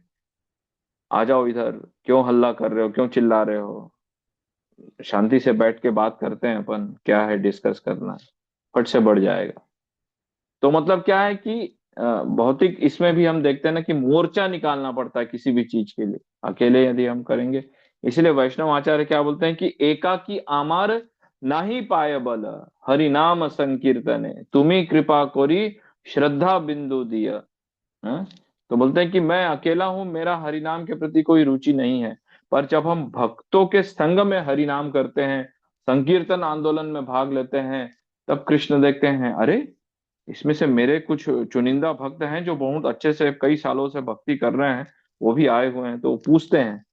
आ जाओ इधर, क्यों हल्ला कर रहे हो, क्यों चिल्ला रहे हो, शांति से बैठ के बात करते हैं अपन, क्या है डिस्कस करना है, फट से बढ़ जाएगा। तो मतलब क्या है कि भौतिक इसमें भी हम देखते हैं ना कि मोर्चा निकालना पड़ता है किसी भी चीज के लिए, अकेले यदि हम करेंगे। इसलिए वैष्णव आचार्य क्या बोलते हैं कि एकाकी आमार नाही पाय बल, हरि नाम संकीर्तने तुम्ही कृपा कोरी श्रद्धा बिंदु दिय। हाँ? तो बोलते हैं कि मैं अकेला हूं, मेरा हरि नाम के प्रति कोई रुचि नहीं है। पर जब हम भक्तों के संग में हरि नाम करते हैं, संकीर्तन आंदोलन में भाग लेते हैं, तब कृष्ण देखते हैं अरे इसमें से मेरे कुछ चुनिंदा भक्त हैं जो बहुत अच्छे से कई सालों से भक्ति कर रहे हैं, वो भी आए हुए हैं। तो वो पूछते हैं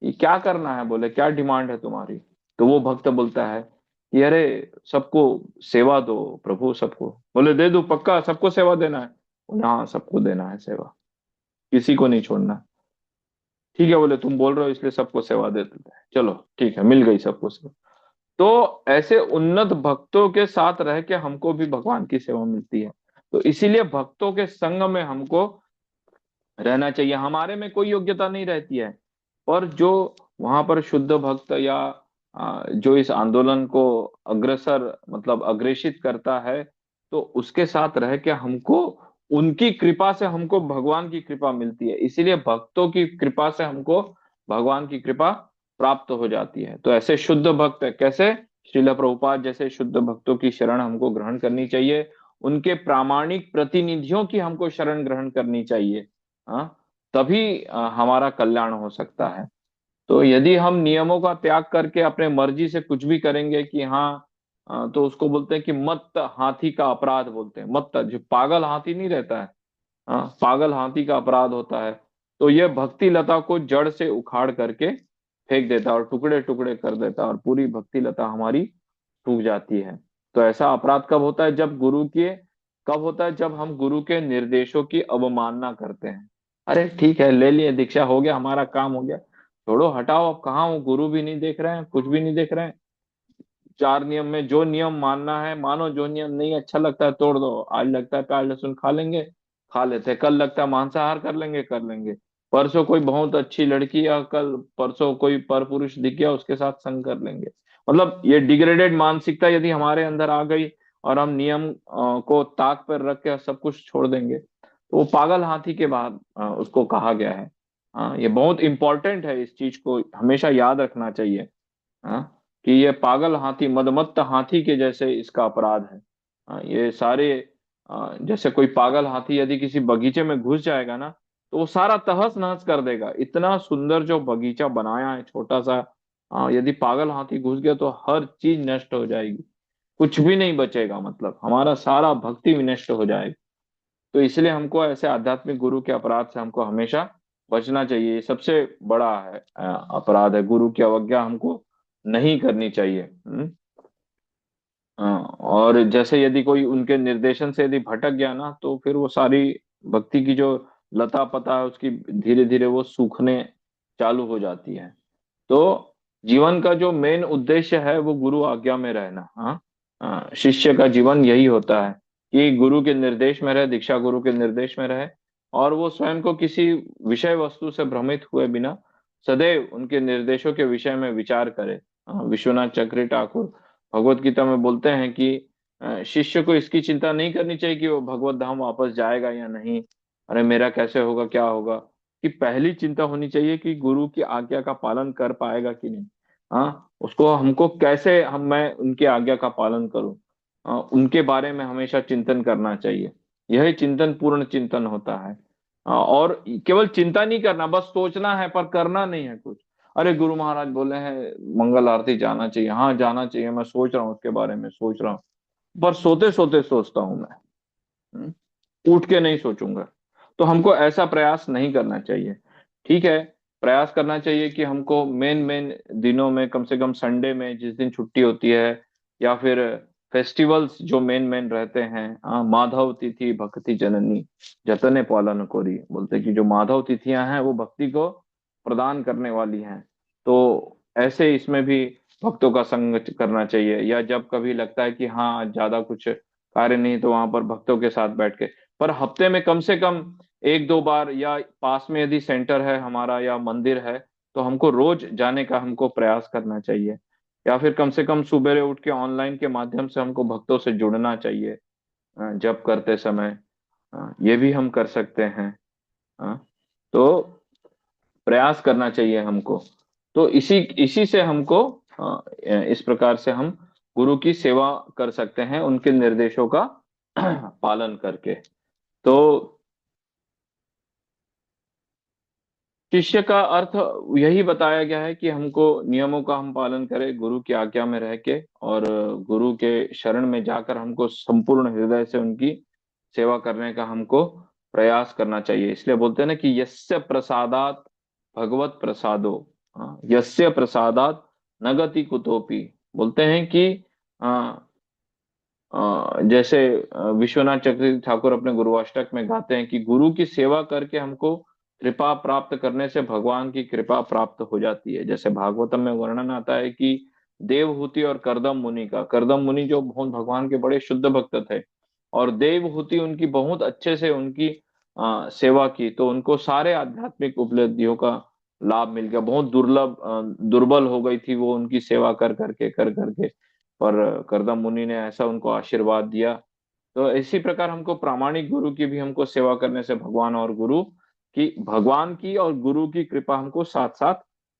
ये क्या करना है, बोले क्या डिमांड है तुम्हारी? तो वो भक्त बोलता है कि अरे सबको सेवा दो प्रभु, सबको। बोले दे दो पक्का, सबको सेवा देना है? बोले हाँ सबको देना है सेवा, किसी को नहीं छोड़ना। ठीक है बोले तुम बोल रहे हो इसलिए सबको सेवा दे देते हैं, चलो ठीक है मिल गई सबको सेवा। तो ऐसे उन्नत भक्तों के साथ रह के हमको भी भगवान की सेवा मिलती है। तो इसीलिए भक्तों के संग में हमको रहना चाहिए। हमारे में कोई योग्यता नहीं रहती है, पर जो वहां पर शुद्ध भक्त या जो इस आंदोलन को अग्रसर मतलब अग्रेसित करता है, तो उसके साथ रह के हमको उनकी कृपा से हमको भगवान की कृपा मिलती है। इसीलिए भक्तों की कृपा से हमको भगवान की कृपा प्राप्त हो जाती है। तो ऐसे शुद्ध भक्त कैसे? श्रील प्रभुपाद जैसे शुद्ध भक्तों की शरण हमको ग्रहण करनी चाहिए, उनके प्रामाणिक प्रतिनिधियों की हमको शरण ग्रहण करनी चाहिए। हाँ, तभी हमारा कल्याण हो सकता है। तो यदि हम नियमों का त्याग करके अपने मर्जी से कुछ भी करेंगे कि हाँ तो उसको बोलते हैं कि मत्त हाथी का अपराध बोलते हैं। मत्त जो पागल हाथी नहीं रहता है, हाँ पागल हाथी का अपराध होता है। तो यह भक्ति लता को जड़ से उखाड़ करके फेंक देता है और टुकड़े टुकड़े कर देता है, और पूरी भक्ति लता हमारी टूट जाती है। तो ऐसा अपराध कब होता है? जब गुरु के कब होता है? जब हम गुरु के निर्देशों की अवमानना करते हैं। अरे ठीक है ले लिए दीक्षा, हो गया हमारा काम हो गया, छोड़ो हटाओ, अब कहाँ वो गुरु भी नहीं देख रहे हैं, कुछ भी नहीं देख रहे हैं। 4 नियम में जो नियम मानना है मानो, जो नियम नहीं अच्छा लगता है तोड़ दो। आज लगता है प्याज लहसुन खा लेंगे, खा लेते हैं, कल लगता है मांसाहार कर लेंगे, कर लेंगे। परसों कोई बहुत अच्छी लड़की, या कल परसों कोई पर पुरुष दिख गया उसके साथ संग कर लेंगे। मतलब ये डिग्रेडेड मानसिकता यदि हमारे अंदर आ गई और हम नियम को ताक पर रख के सब कुछ छोड़ देंगे, तो वो पागल हाथी के बाद उसको कहा गया है। ये बहुत इंपॉर्टेंट है, इस चीज को हमेशा याद रखना चाहिए। हाँ, कि ये पागल हाथी, मदमत्त हाथी के जैसे इसका अपराध है। ये सारे जैसे कोई पागल हाथी यदि किसी बगीचे में घुस जाएगा ना, तो वो सारा तहस नहस कर देगा। इतना सुंदर जो बगीचा बनाया है छोटा सा, यदि पागल हाथी घुस गया तो हर चीज नष्ट हो जाएगी, कुछ भी नहीं बचेगा, मतलब हमारा सारा भक्ति विनष्ट हो जाएगा। तो इसलिए हमको ऐसे आध्यात्मिक गुरु के अपराध से हमको हमेशा बचना चाहिए। ये सबसे बड़ा है अपराध है, गुरु की अवज्ञा हमको नहीं करनी चाहिए। और जैसे यदि कोई उनके निर्देशन से यदि भटक गया ना, तो फिर वो सारी भक्ति की जो लता पता है उसकी धीरे धीरे वो सूखने चालू हो जाती है। तो जीवन का जो मेन उद्देश्य है वो गुरु आज्ञा में रहना। हाँ, शिष्य का जीवन यही होता है कि गुरु के निर्देश में रहे, दीक्षा गुरु के निर्देश में रहे, और वो स्वयं को किसी विषय वस्तु से भ्रमित हुए बिना सदैव उनके निर्देशों के विषय में विचार करे। विश्वनाथ चक्री ठाकुर भगवत गीता में बोलते हैं कि शिष्य को इसकी चिंता नहीं करनी चाहिए कि वो भगवत धाम वापस जाएगा या नहीं, अरे मेरा कैसे होगा क्या होगा। कि पहली चिंता होनी चाहिए कि गुरु की आज्ञा का पालन कर पाएगा कि नहीं। हाँ, उसको हमको कैसे मैं उनकी आज्ञा का पालन करूं, उनके बारे में हमेशा चिंतन करना चाहिए। यही चिंतन पूर्ण चिंतन होता है। और केवल चिंता नहीं करना, बस सोचना है पर करना नहीं है कुछ। अरे गुरु महाराज बोले हैं मंगल आरती जाना चाहिए, हाँ जाना चाहिए, मैं सोच रहा हूँ उसके बारे में सोच रहा हूँ, पर सोते सोते सोचता हूँ मैं। उठ के नहीं सोचूंगा। तो हमको ऐसा प्रयास नहीं करना चाहिए। ठीक है, प्रयास करना चाहिए कि हमको मेन मेन दिनों में, कम से कम संडे में जिस दिन छुट्टी होती है, या फिर फेस्टिवल्स जो मेन मेन रहते हैं, माधव तिथि भक्ति जननी जतने पालन कोरी, बोलते कि जो माधव तिथियां हैं वो भक्ति को प्रदान करने वाली हैं। तो ऐसे इसमें भी भक्तों का संग करना चाहिए, या जब कभी लगता है कि हाँ आज ज्यादा कुछ कार्य नहीं, तो वहां पर भक्तों के साथ बैठ के, पर हफ्ते में कम से कम एक दो बार, या पास में यदि सेंटर है हमारा या मंदिर है, तो हमको रोज जाने का हमको प्रयास करना चाहिए। या फिर कम से कम सुबह उठ के ऑनलाइन के माध्यम से हमको भक्तों से जुड़ना चाहिए जप करते समय। ये भी हम कर सकते हैं। अ, तो प्रयास करना चाहिए हमको। तो इसी इसी से हमको इस प्रकार से हम गुरु की सेवा कर सकते हैं, उनके निर्देशों का पालन करके। तो शिष्य का अर्थ यही बताया गया है कि हमको नियमों का हम पालन करें, गुरु की आज्ञा में रह के, और गुरु के शरण में जाकर हमको संपूर्ण हृदय से उनकी सेवा करने का हमको प्रयास करना चाहिए। इसलिए बोलते हैं ना कि यस्य प्रसादात भगवत प्रसादो, यस्य प्रसादात न गति कुतोपि। बोलते हैं कि जैसे विश्वनाथ चक्रवर्ती ठाकुर अपने गुरुअष्टक में गाते हैं कि गुरु की सेवा करके हमको कृपा प्राप्त करने से भगवान की कृपा प्राप्त हो जाती है। जैसे भागवतम में वर्णन आता है कि देवहूति और करदम मुनि का, करदम मुनि जो बहुत भगवान के बड़े शुद्ध भक्त थे, और देवहूति उनकी बहुत अच्छे से उनकी सेवा की, तो उनको सारे आध्यात्मिक उपलब्धियों का लाभ मिल गया। बहुत दुर्लभ दुर्बल हो गई थी वो उनकी सेवा कर करके, पर करदम मुनि ने ऐसा उनको आशीर्वाद दिया। तो इसी प्रकार हमको प्रामाणिक गुरु की भी हमको सेवा करने से भगवान और गुरु की, भगवान की और गुरु की कृपा हमको साथ साथ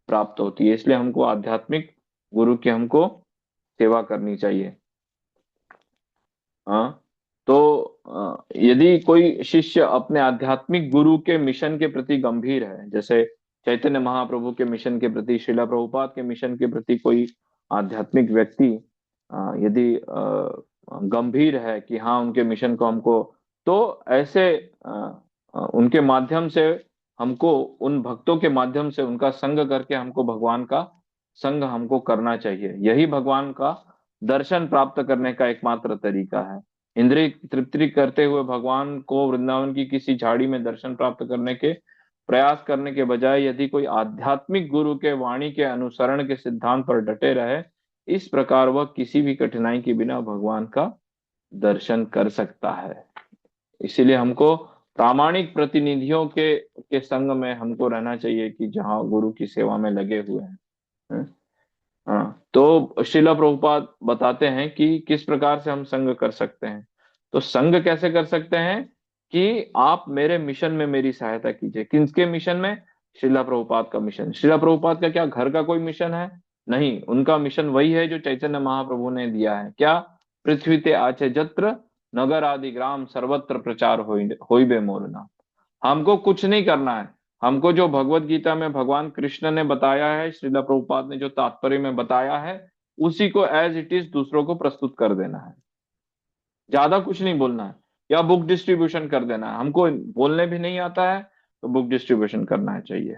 प्राप्त होती है। इसलिए हमको आध्यात्मिक गुरु की हमको सेवा करनी चाहिए। हाँ, तो यदि कोई शिष्य अपने आध्यात्मिक गुरु के मिशन के प्रति गंभीर है, जैसे चैतन्य महाप्रभु के मिशन के प्रति, श्रीला प्रभुपाद के मिशन के प्रति कोई आध्यात्मिक व्यक्ति यदि गंभीर है कि हाँ उनके मिशन को हमको, तो ऐसे उनके माध्यम से हमको, उन भक्तों के माध्यम से उनका संग करके हमको भगवान का संग हमको करना चाहिए। यही भगवान का दर्शन प्राप्त करने का एकमात्र तरीका है। इंद्रिय तृप्ति करते हुए भगवान को वृंदावन की किसी झाड़ी में दर्शन प्राप्त करने के प्रयास करने के बजाय यदि कोई आध्यात्मिक गुरु के वाणी के अनुसरण के सिद्धांत पर डटे रहे, इस प्रकार वह किसी भी कठिनाई के बिना भगवान का दर्शन कर सकता है। इसीलिए हमको प्रामाणिक प्रतिनिधियों के संग में हमको रहना चाहिए कि जहाँ गुरु की सेवा में लगे हुए हैं। हाँ, तो श्रीला प्रभुपाद बताते हैं कि किस प्रकार से हम संग कर सकते हैं। तो संग कैसे कर सकते हैं कि आप मेरे मिशन में मेरी सहायता कीजिए। किसके मिशन में? श्रीला प्रभुपाद का मिशन। श्रीला प्रभुपाद का क्या घर का कोई मिशन है? नहीं, उनका मिशन वही है जो चैतन्य महाप्रभु ने दिया है। क्या? पृथ्वी ते आचे जत्र नगर आदि ग्राम सर्वत्र प्रचार होइबे मोर नाम। हमको कुछ नहीं करना है। हमको जो भगवत गीता में भगवान कृष्ण ने बताया है, श्रीला प्रभुपाद ने जो तात्पर्य में बताया है, उसी को एज इट इज दूसरों को प्रस्तुत कर देना है। ज्यादा कुछ नहीं बोलना है, या बुक डिस्ट्रीब्यूशन कर देना है। हमको बोलने भी नहीं आता है तो बुक डिस्ट्रीब्यूशन करना है चाहिए।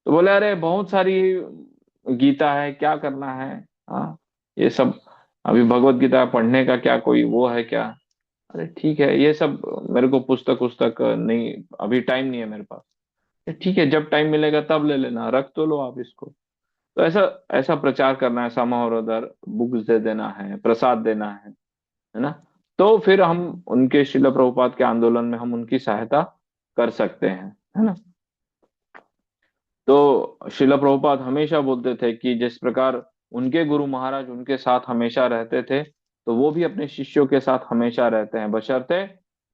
तो बोले अरे बहुत सारी गीता है, क्या करना है। हाँ, ये सब अभी भगवत गीता पढ़ने का क्या कोई वो है क्या। अरे ठीक है, ये सब मेरे को पुस्तक पुस्तक नहीं, अभी टाइम नहीं है मेरे पास। ठीक है, जब टाइम मिलेगा तब ले लेना, रख तो लो आप इसको। तो ऐसा ऐसा प्रचार करना है, समारोह उधर बुक्स दे देना है, प्रसाद देना है ना। तो फिर हम उनके शिला प्रभुपाद के आंदोलन में हम उनकी सहायता कर सकते हैं, है ना। तो शिला प्रभुपाद हमेशा बोलते थे कि जिस प्रकार उनके गुरु महाराज उनके साथ हमेशा रहते थे, तो वो भी अपने शिष्यों के साथ हमेशा रहते हैं, बशर्ते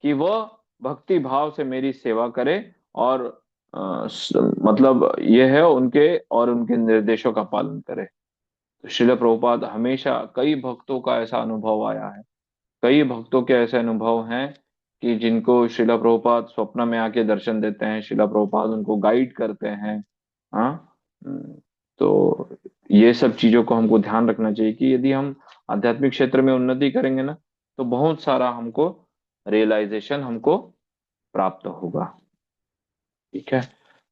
कि वह भक्ति भाव से मेरी सेवा करे और मतलब ये है उनके और उनके निर्देशों का पालन करे। तो शिला प्रभुपाद हमेशा, कई भक्तों का ऐसा अनुभव आया है, कई भक्तों के ऐसे अनुभव हैं कि जिनको शिला प्रभुपाद स्वप्न में आके दर्शन देते हैं, शिला प्रभुपाद उनको गाइड करते हैं। हाँ। तो ये सब चीजों को हमको ध्यान रखना चाहिए कि यदि हम आध्यात्मिक क्षेत्र में उन्नति करेंगे ना, तो बहुत सारा हमको रियलाइजेशन हमको प्राप्त होगा। ठीक है।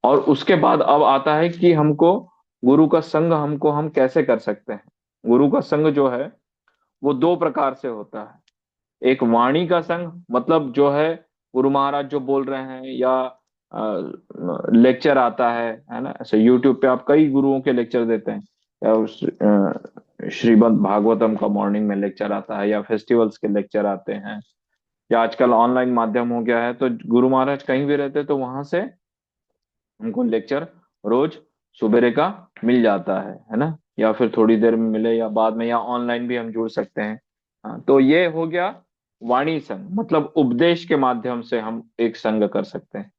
और उसके बाद अब आता है कि हमको गुरु का संग हमको हम कैसे कर सकते हैं। गुरु का संग जो है वो दो प्रकार से होता है। एक वाणी का संग, मतलब जो है गुरु महाराज जो बोल रहे हैं, या लेक्चर आता है ना। ऐसे यूट्यूब पे आप कई गुरुओं के लेक्चर देते हैं, या श्रीमद् भागवतम का मॉर्निंग में लेक्चर आता है, या फेस्टिवल्स के लेक्चर आते हैं, या आजकल ऑनलाइन माध्यम हो गया है, तो गुरु महाराज कहीं भी रहते तो वहां से हमको लेक्चर रोज सुबेरे का मिल जाता है ना। या फिर थोड़ी देर में मिले या बाद में, या ऑनलाइन भी हम जुड़ सकते हैं। हाँ, तो ये हो गया वाणी संघ, मतलब उपदेश के माध्यम से हम एक संघ कर सकते हैं।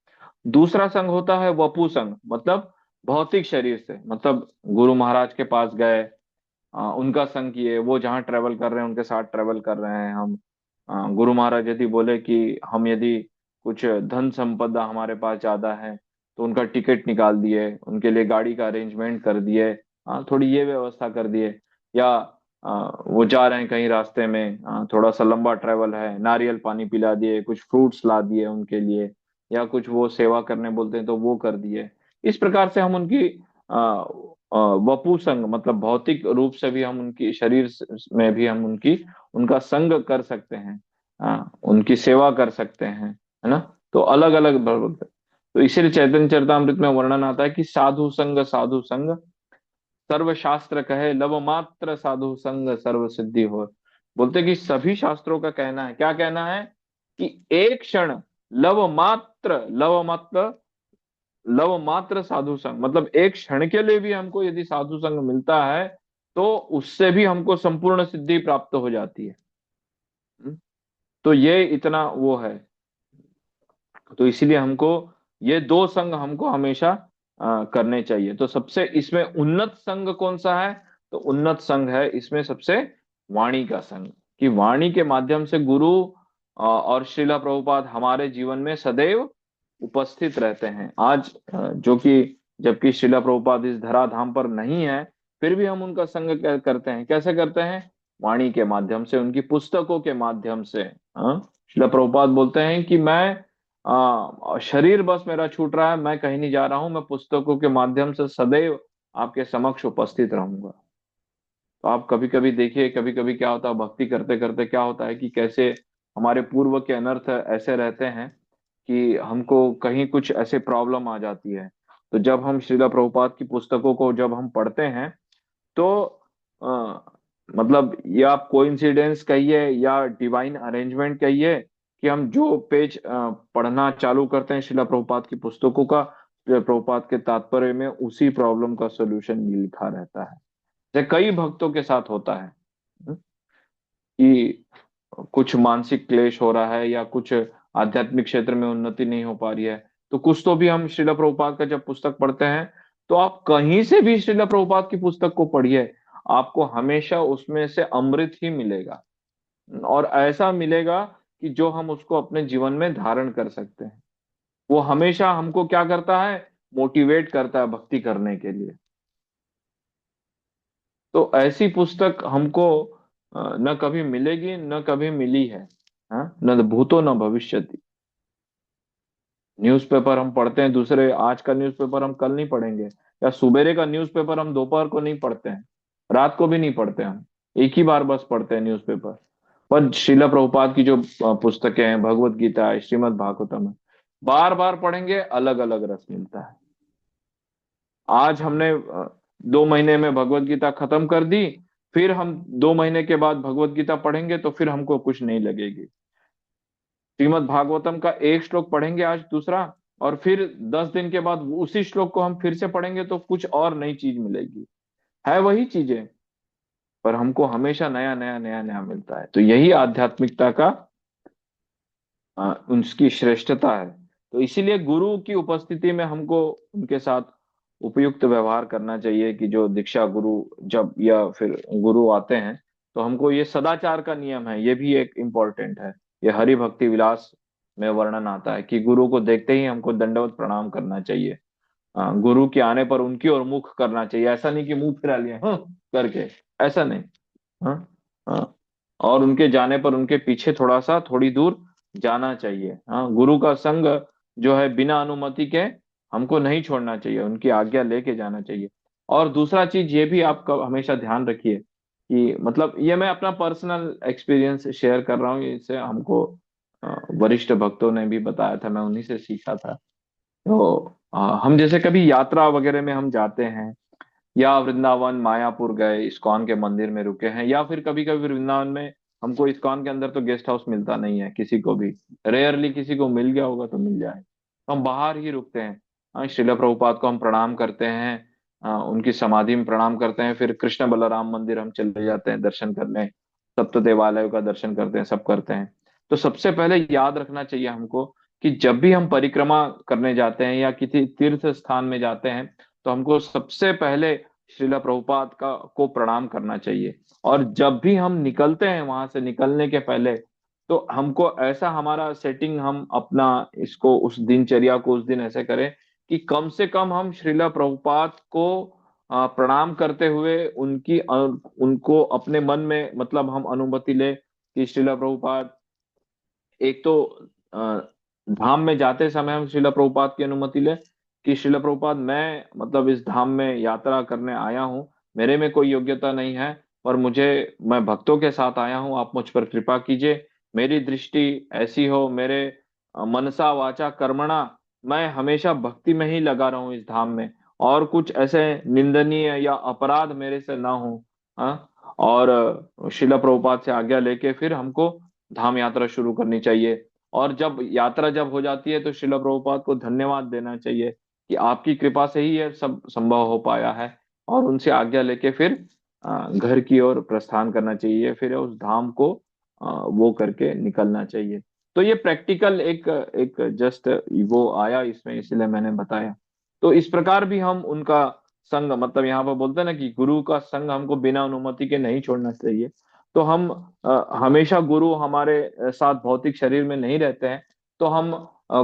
दूसरा संघ होता है वपु संघ, मतलब भौतिक शरीर से, मतलब गुरु महाराज के पास गए, उनका संग किए, वो जहाँ ट्रेवल कर रहे हैं उनके साथ ट्रेवल कर रहे हैं हम। गुरु महाराज यदि बोले कि हम यदि कुछ धन संपदा हमारे पास ज्यादा है, तो उनका टिकट निकाल दिए, उनके लिए गाड़ी का अरेंजमेंट कर दिए, थोड़ी ये व्यवस्था कर दिए। या वो जा रहे हैं कहीं रास्ते में, थोड़ा सा लंबा ट्रेवल है, नारियल पानी पिला दिए, कुछ फ्रूट्स ला दिए उनके लिए, या कुछ वो सेवा करने बोलते हैं तो वो कर दिए। इस प्रकार से हम उनकी वपु संग, मतलब भौतिक रूप से भी हम उनकी शरीर में भी हम उनकी उनका संग कर सकते हैं, उनकी सेवा कर सकते हैं, है ना। तो अलग अलग बोलते हैं। तो इसीलिए चैतन्य चरितामृत में वर्णन आता है कि साधु संग सर्व शास्त्र कहे, लव मात्र साधु संग सर्व सिद्धि हो। बोलते कि सभी शास्त्रों का कहना है, क्या कहना है, कि एक क्षण लव मात्र साधु संग, मतलब एक क्षण के लिए भी हमको यदि साधु संग मिलता है, तो उससे भी हमको संपूर्ण सिद्धि प्राप्त हो जाती है। तो ये इतना वो है। तो इसीलिए हमको ये दो संग हमको हमेशा करने चाहिए। तो सबसे इसमें उन्नत संग कौन सा है, तो उन्नत संग है इसमें सबसे वाणी का संग, कि वाणी के माध्यम से गुरु और श्रीला प्रभुपाद हमारे जीवन में सदैव उपस्थित रहते हैं। आज जो कि जबकि श्रीला प्रभुपाद इस धराधाम पर नहीं है, फिर भी हम उनका संग करते हैं। कैसे करते हैं, वाणी के माध्यम से, उनकी पुस्तकों के माध्यम से। श्रीला प्रभुपाद बोलते हैं कि मैं शरीर बस मेरा छूट रहा है, मैं कहीं नहीं जा रहा हूं, मैं पुस्तकों के माध्यम से सदैव आपके समक्ष उपस्थित रहूंगा। तो आप कभी कभी देखिए, कभी कभी क्या होता है, भक्ति करते करते क्या होता है कि कैसे हमारे पूर्व के अनर्थ ऐसे रहते हैं कि हमको कहीं कुछ ऐसे प्रॉब्लम आ जाती है। तो जब हम श्रीला प्रभुपाद की पुस्तकों को जब हम पढ़ते हैं, तो अ, मतलब ये आप कोइंसिडेंस कहिए या डिवाइन अरेंजमेंट कहिए, कि हम जो पेज पढ़ना चालू करते हैं श्रीला प्रभुपाद की पुस्तकों का, श्रीला प्रभुपाद के तात्पर्य में उसी प्रॉब्लम का सोल्यूशन लिखा रहता है। जैसे कई भक्तों के साथ होता है कि कुछ मानसिक क्लेश हो रहा है, या कुछ आध्यात्मिक क्षेत्र में उन्नति नहीं हो पा रही है, तो कुछ तो भी हम श्रीला प्रभुपाद का जब पुस्तक पढ़ते हैं, तो आप कहीं से भी श्रीला प्रभुपाद की पुस्तक को पढ़िए, आपको हमेशा उसमें से अमृत ही मिलेगा। और ऐसा मिलेगा कि जो हम उसको अपने जीवन में धारण कर सकते हैं। वो हमेशा हमको क्या करता है, मोटिवेट करता है भक्ति करने के लिए। तो ऐसी पुस्तक हमको न कभी मिलेगी, न कभी मिली है। हाँ, न भूतो न भविष्यति। न्यूज़पेपर हम पढ़ते हैं दूसरे, आज का न्यूज़पेपर हम कल नहीं पढ़ेंगे, या सुबेरे का न्यूज़पेपर हम दोपहर को नहीं पढ़ते हैं, रात को भी नहीं पढ़ते हम, एक ही बार बस पढ़ते हैं न्यूज़पेपर। पर श्रील प्रभुपाद की जो पुस्तकें हैं, भगवत गीता है, श्रीमद् भागवतम है, बार बार पढ़ेंगे अलग अलग रस मिलता है। आज हमने 2 महीने में भगवत गीता खत्म कर दी, फिर हम 2 महीने के बाद भगवत गीता पढ़ेंगे तो फिर हमको कुछ नहीं लगेगी। श्रीमद् भागवतम का एक श्लोक पढ़ेंगे आज, दूसरा, और फिर 10 दिन के बाद उसी श्लोक को हम फिर से पढ़ेंगे तो कुछ और नई चीज मिलेगी। है वही चीजें, पर हमको हमेशा नया नया नया नया मिलता है। तो यही आध्यात्मिकता का उनकी श्रेष्ठता है। तो इसीलिए गुरु की उपस्थिति में हमको उनके साथ उपयुक्त व्यवहार करना चाहिए, कि जो दीक्षा गुरु जब या फिर गुरु आते हैं, तो हमको ये सदाचार का नियम है, ये भी एक इम्पोर्टेंट है। ये हरि भक्ति विलास में वर्णन आता है कि गुरु को देखते ही हमको दंडवत प्रणाम करना चाहिए। गुरु के आने पर उनकी ओर मुख करना चाहिए, ऐसा नहीं कि मुंह फिरा लिया हाँ करके, ऐसा नहीं। हाँ, हाँ। और उनके जाने पर उनके पीछे थोड़ा सा, थोड़ी दूर जाना चाहिए। हाँ, गुरु का संग जो है बिना अनुमति के हमको नहीं छोड़ना चाहिए, उनकी आज्ञा लेके जाना चाहिए। और दूसरा चीज ये भी आपका हमेशा ध्यान रखिए कि मतलब ये मैं अपना पर्सनल एक्सपीरियंस शेयर कर रहा हूँ, इससे हमको वरिष्ठ भक्तों ने भी बताया था, मैं उन्हीं से सीखा था। तो हम जैसे कभी यात्रा वगैरह में हम जाते हैं, या वृंदावन मायापुर गए, इस्कॉन के मंदिर में रुके हैं, या फिर कभी कभी वृंदावन में हमको इस्कॉन के अंदर तो गेस्ट हाउस मिलता नहीं है किसी को भी, रेयरली किसी को मिल गया होगा तो मिल जाए, तो हम बाहर ही रुकते हैं। श्रील प्रभुपाद को हम प्रणाम करते हैं, उनकी समाधि में प्रणाम करते हैं, फिर कृष्ण बलराम मंदिर हम चले जाते हैं दर्शन करने, सप्त देवालयों का दर्शन करते हैं, सब करते हैं। तो सबसे पहले याद रखना चाहिए हमको कि जब भी हम परिक्रमा करने जाते हैं या किसी तीर्थ स्थान में जाते हैं, तो हमको सबसे पहले श्रीला प्रभुपाद का को प्रणाम करना चाहिए। और जब भी हम निकलते हैं वहां से, निकलने के पहले तो हमको ऐसा हमारा सेटिंग, हम अपना इसको उस दिनचर्या को उस दिन ऐसे करें कि कम से कम हम श्रीला प्रभुपाद को प्रणाम करते हुए उनको अपने मन में मतलब हम अनुमति ले कि श्रीला प्रभुपाद, एक तो अ, धाम में जाते समय हम श्रीला प्रभुपाद की अनुमति ले कि श्रीला प्रभुपाद, मैं मतलब इस धाम में यात्रा करने आया हूँ, मेरे में कोई योग्यता नहीं है, पर मैं भक्तों के साथ आया हूँ, आप मुझ पर कृपा कीजिए, मेरी दृष्टि ऐसी हो, मेरे मनसा वाचा कर्मणा मैं हमेशा भक्ति में ही लगा रहूं इस धाम में, और कुछ ऐसे निंदनीय या अपराध मेरे से ना हो। हाँ, और श्रीला प्रभुपाद से आज्ञा लेके फिर हमको धाम यात्रा शुरू करनी चाहिए। और जब यात्रा जब हो जाती है तो श्रील प्रभुपाद को धन्यवाद देना चाहिए कि आपकी कृपा से ही ये सब संभव हो पाया है, और उनसे आज्ञा लेके फिर घर की ओर प्रस्थान करना चाहिए, फिर उस धाम को वो करके निकलना चाहिए। तो ये प्रैक्टिकल एक एक जस्ट वो आया इसमें, इसलिए मैंने बताया। तो इस प्रकार भी हम उनका संग, मतलब यहाँ पर बोलते हैं ना कि गुरु का संग हमको बिना अनुमति के नहीं छोड़ना चाहिए। तो हम हमेशा गुरु हमारे साथ भौतिक शरीर में नहीं रहते हैं, तो हम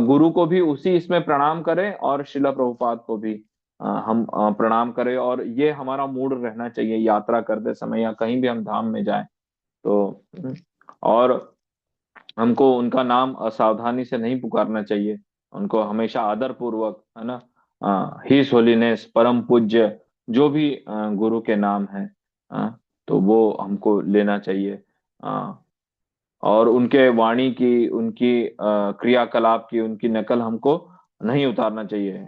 गुरु को भी उसी इसमें प्रणाम करें, और शिला प्रभुपाद को भी हम प्रणाम करें। और ये हमारा मूड रहना चाहिए यात्रा करते समय या कहीं भी हम धाम में जाएं तो। और हमको उनका नाम असावधानी से नहीं पुकारना चाहिए, उनको हमेशा आदर पूर्वक, है ना, हिज होलीनेस, परम पूज्य, जो भी गुरु के नाम है, तो वो हमको लेना चाहिए। अ, और उनके वाणी की, उनकी क्रियाकलाप की, उनकी नकल हमको नहीं उतारना चाहिए।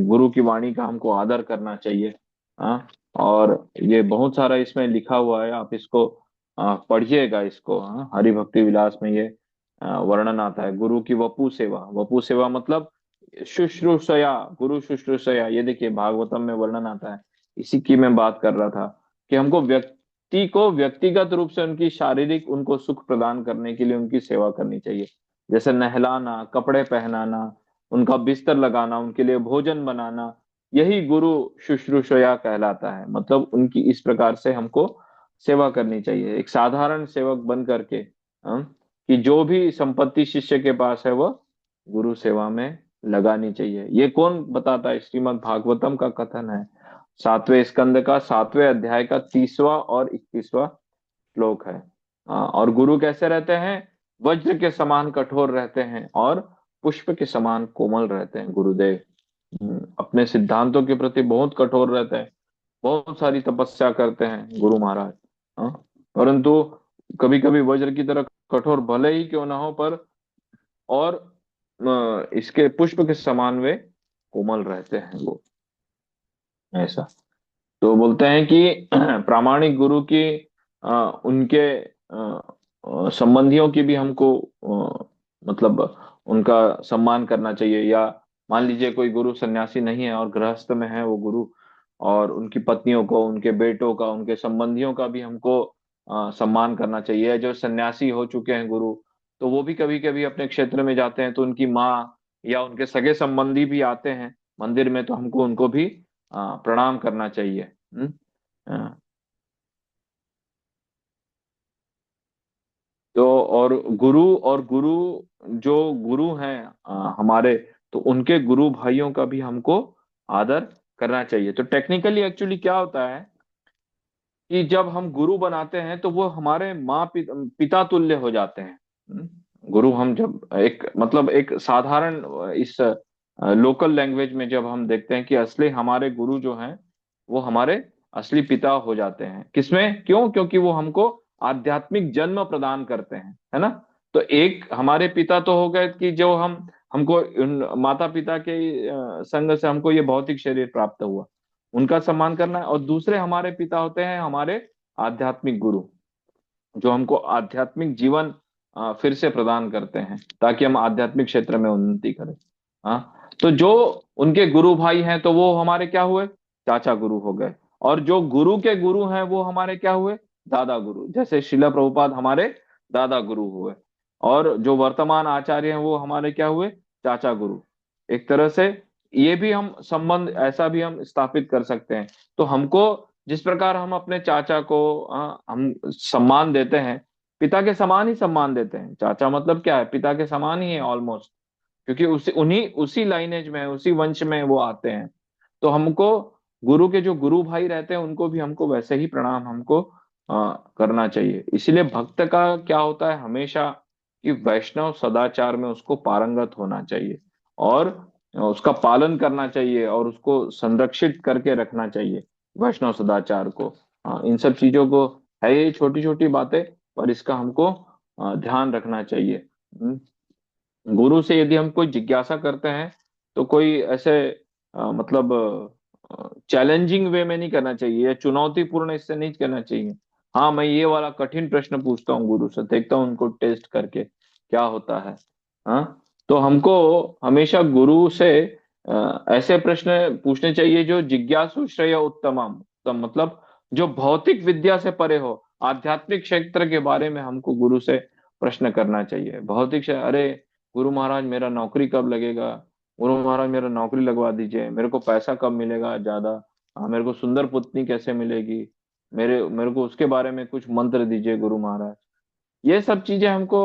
गुरु की वाणी का हमको आदर करना चाहिए। और ये बहुत सारा इसमें लिखा हुआ है, आप इसको पढ़िएगा इसको। हरि भक्ति विलास में ये वर्णन आता है, गुरु की वपु सेवा। वपु सेवा मतलब शुश्रूषया, गुरु शुश्रूषया, ये देखिए भागवतम में वर्णन आता है। इसी की मैं बात कर रहा था कि हमको व्यक्ति को व्यक्तिगत रूप से उनकी शारीरिक, उनको सुख प्रदान करने के लिए उनकी सेवा करनी चाहिए। जैसे नहलाना, कपड़े पहनाना, उनका बिस्तर लगाना, उनके लिए भोजन बनाना, यही गुरु शुश्रूषया कहलाता है। मतलब उनकी इस प्रकार से हमको सेवा करनी चाहिए, एक साधारण सेवक बन करके। कि जो भी संपत्ति शिष्य के पास है वह गुरु सेवा में लगानी चाहिए। ये कौन बताता है? श्रीमद् भागवतम का कथन है, 7वें स्कंद का 7वें अध्याय का 30वां और 31वां श्लोक है। और गुरु कैसे रहते हैं? वज्र के समान कठोर रहते हैं और पुष्प के समान कोमल रहते हैं गुरुदेव। अपने सिद्धांतों के प्रति बहुत कठोर रहते हैं, बहुत सारी तपस्या करते हैं गुरु महाराज। हाँ, परंतु कभी कभी वज्र की तरह कठोर भले ही क्यों ना हो, पर और इसके पुष्प के समान वे कोमल रहते हैं वो, ऐसा। तो बोलते हैं कि प्रामाणिक गुरु की उनके संबंधियों की भी हमको मतलब उनका सम्मान करना चाहिए। या मान लीजिए कोई गुरु सन्यासी नहीं है और गृहस्थ में है वो गुरु, और उनकी पत्नियों को, उनके बेटों का, उनके संबंधियों का भी हमको सम्मान करना चाहिए। जो सन्यासी हो चुके हैं गुरु, तो वो भी कभी कभी अपने क्षेत्र में जाते हैं, तो उनकी माँ या उनके सगे संबंधी भी आते हैं मंदिर में, तो हमको उनको भी प्रणाम करना चाहिए। अ, तो और गुरु जो गुरु हैं हमारे, तो उनके गुरु भाइयों का भी हमको आदर करना चाहिए। तो टेक्निकली एक्चुअली क्या होता है कि जब हम गुरु बनाते हैं तो वो हमारे पिता तुल्य हो जाते हैं। गुरु हम जब एक मतलब एक साधारण इस लोकल लैंग्वेज में जब हम देखते हैं कि असली हमारे गुरु जो हैं वो हमारे असली पिता हो जाते हैं। किसमें? क्यों? क्योंकि वो हमको आध्यात्मिक जन्म प्रदान करते हैं, है ना। तो एक हमारे पिता तो हो गए कि जो हमको माता पिता के संग से हमको ये भौतिक शरीर प्राप्त हुआ, उनका सम्मान करना है। और दूसरे हमारे पिता होते हैं हमारे आध्यात्मिक गुरु, जो हमको आध्यात्मिक जीवन फिर से प्रदान करते हैं ताकि हम आध्यात्मिक क्षेत्र में उन्नति करें। हाँ, तो जो उनके गुरु भाई हैं तो वो हमारे क्या हुए? चाचा गुरु हो गए। और जो गुरु के गुरु हैं वो हमारे क्या हुए? दादा गुरु। जैसे शिला प्रभुपाद हमारे दादा गुरु हुए, और जो वर्तमान आचार्य हैं वो हमारे क्या हुए? चाचा गुरु। एक तरह से ये भी हम संबंध ऐसा भी हम स्थापित कर सकते हैं। तो हमको जिस प्रकार हम अपने चाचा को हम सम्मान देते हैं, पिता के समान ही सम्मान देते हैं। चाचा मतलब क्या है? पिता के समान ही है ऑलमोस्ट, क्योंकि उसी लाइनेज में, उसी वंश में वो आते हैं। तो हमको गुरु के जो गुरु भाई रहते हैं उनको भी हमको वैसे ही प्रणाम हमको करना चाहिए। इसलिए भक्त का क्या होता है हमेशा कि वैष्णव सदाचार में उसको पारंगत होना चाहिए, और उसका पालन करना चाहिए, और उसको संरक्षित करके रखना चाहिए वैष्णव सदाचार को। इन सब चीजों को है ये छोटी छोटी बातें, पर इसका हमको ध्यान रखना चाहिए। गुरु से यदि हम कोई जिज्ञासा करते हैं तो कोई ऐसे मतलब चैलेंजिंग वे में नहीं करना चाहिए, या चुनौतीपूर्ण इससे नहीं करना चाहिए। हाँ, मैं ये वाला कठिन प्रश्न पूछता हूँ गुरु से, देखता हूँ उनको टेस्ट करके क्या होता है। हाँ, तो हमको हमेशा गुरु से ऐसे प्रश्न पूछने चाहिए जो जिज्ञासु श्रेय उत्तमम उत्तम, मतलब जो भौतिक विद्या से परे हो। आध्यात्मिक क्षेत्र के बारे में हमको गुरु से प्रश्न करना चाहिए। अरे गुरु महाराज मेरा नौकरी कब लगेगा? गुरु महाराज मेरा नौकरी लगवा दीजिए, मेरे को पैसा कब मिलेगा ज्यादा? मेरे को सुंदर पत्नी कैसे मिलेगी? मेरे मेरे को उसके बारे में कुछ मंत्र दीजिए गुरु महाराज। ये सब चीजें हमको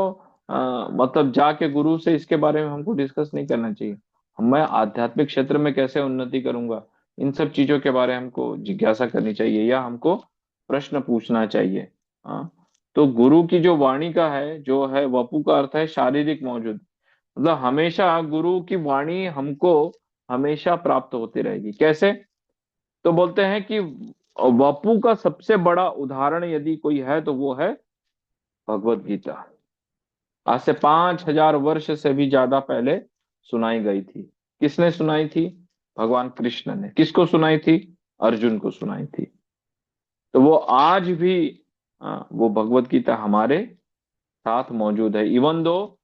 मतलब जाके गुरु से इसके बारे में हमको डिस्कस नहीं करना चाहिए। मैं आध्यात्मिक क्षेत्र में कैसे उन्नति करूंगा, इन सब चीजों के बारे में हमको जिज्ञासा करनी चाहिए, या हमको प्रश्न पूछना चाहिए। हाँ, तो गुरु की जो वाणी का है, जो है वपु का अर्थ है शारीरिक मौजूद, मतलब हमेशा गुरु की वाणी हमको हमेशा प्राप्त होती रहेगी। कैसे? तो बोलते हैं कि वपु का सबसे बड़ा उदाहरण यदि कोई है तो वो है भगवत गीता। आज से 5000 वर्ष से भी ज्यादा पहले सुनाई गई थी। किसने सुनाई थी? भगवान कृष्ण ने। किसको सुनाई थी? अर्जुन को सुनाई थी। तो वो आज भी वो भगवत गीता हमारे साथ मौजूद है। इवन दो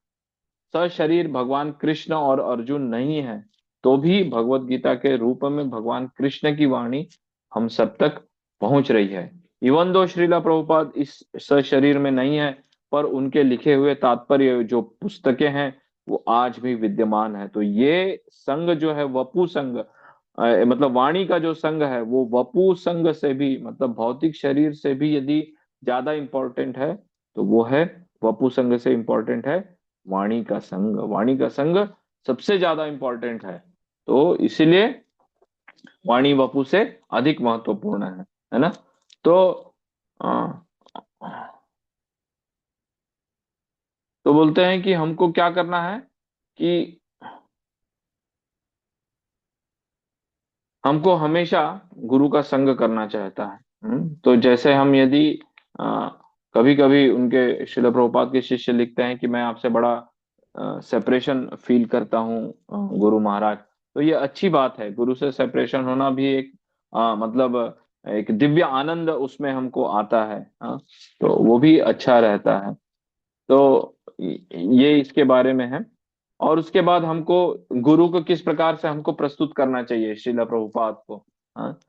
सशरीर भगवान कृष्ण और अर्जुन नहीं है, तो भी भगवत गीता के रूप में भगवान कृष्ण की वाणी हम सब तक पहुंच रही है। इवन दो श्रीला प्रभुपाद इस सशरीर में नहीं है, पर उनके लिखे हुए तात्पर्य जो पुस्तकें हैं वो आज भी विद्यमान है। तो ये संघ जो है वपु संघ, मतलब वाणी का जो संघ है वो वपु संघ से भी, मतलब भौतिक शरीर से भी यदि ज्यादा इंपॉर्टेंट है तो वो है वपु संग से इंपॉर्टेंट है वाणी का संग। वाणी का संग सबसे ज्यादा इंपॉर्टेंट है, तो इसीलिए वाणी वपु से अधिक महत्वपूर्ण है ना। तो अ, तो बोलते हैं कि हमको क्या करना है कि हमको हमेशा गुरु का संग करना चाहता है। तो जैसे हम यदि कभी कभी उनके श्रील प्रभुपाद के शिष्य लिखते हैं कि मैं आपसे बड़ा सेपरेशन फील करता हूँ गुरु महाराज, तो ये अच्छी बात है। गुरु से सेपरेशन होना भी एक मतलब एक दिव्य आनंद उसमें हमको आता है। तो वो भी अच्छा रहता है। तो ये इसके बारे में है। और उसके बाद हमको गुरु को किस प्रकार से हमको प्रस्तुत करना चाहिए श्रीला प्रभुपाद को। हाँ,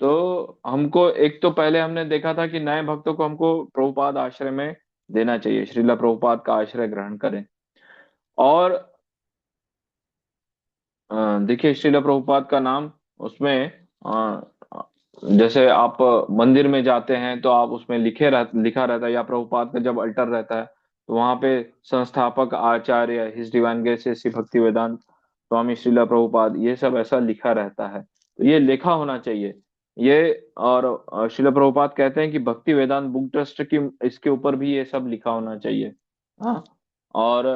तो हमको एक तो पहले हमने देखा था कि नए भक्तों को हमको प्रभुपाद आश्रय में देना चाहिए, श्रीला प्रभुपाद का आश्रय ग्रहण करें। और देखिए श्रीला प्रभुपाद का नाम उसमें जैसे आप मंदिर में जाते हैं तो आप उसमें लिखा रहता है, या प्रभुपाद का जब अल्टर रहता है तो वहां पे संस्थापक आचार्य हिज डिवाइन ग्रेस श्री भक्ति वेदांत स्वामी श्रीला प्रभुपाद, ये सब ऐसा लिखा रहता है। तो ये लिखा होना चाहिए ये। और श्रीला प्रभुपाद कहते हैं कि भक्ति वेदांत बुक ट्रस्ट की इसके ऊपर भी ये सब लिखा होना चाहिए। हाँ। और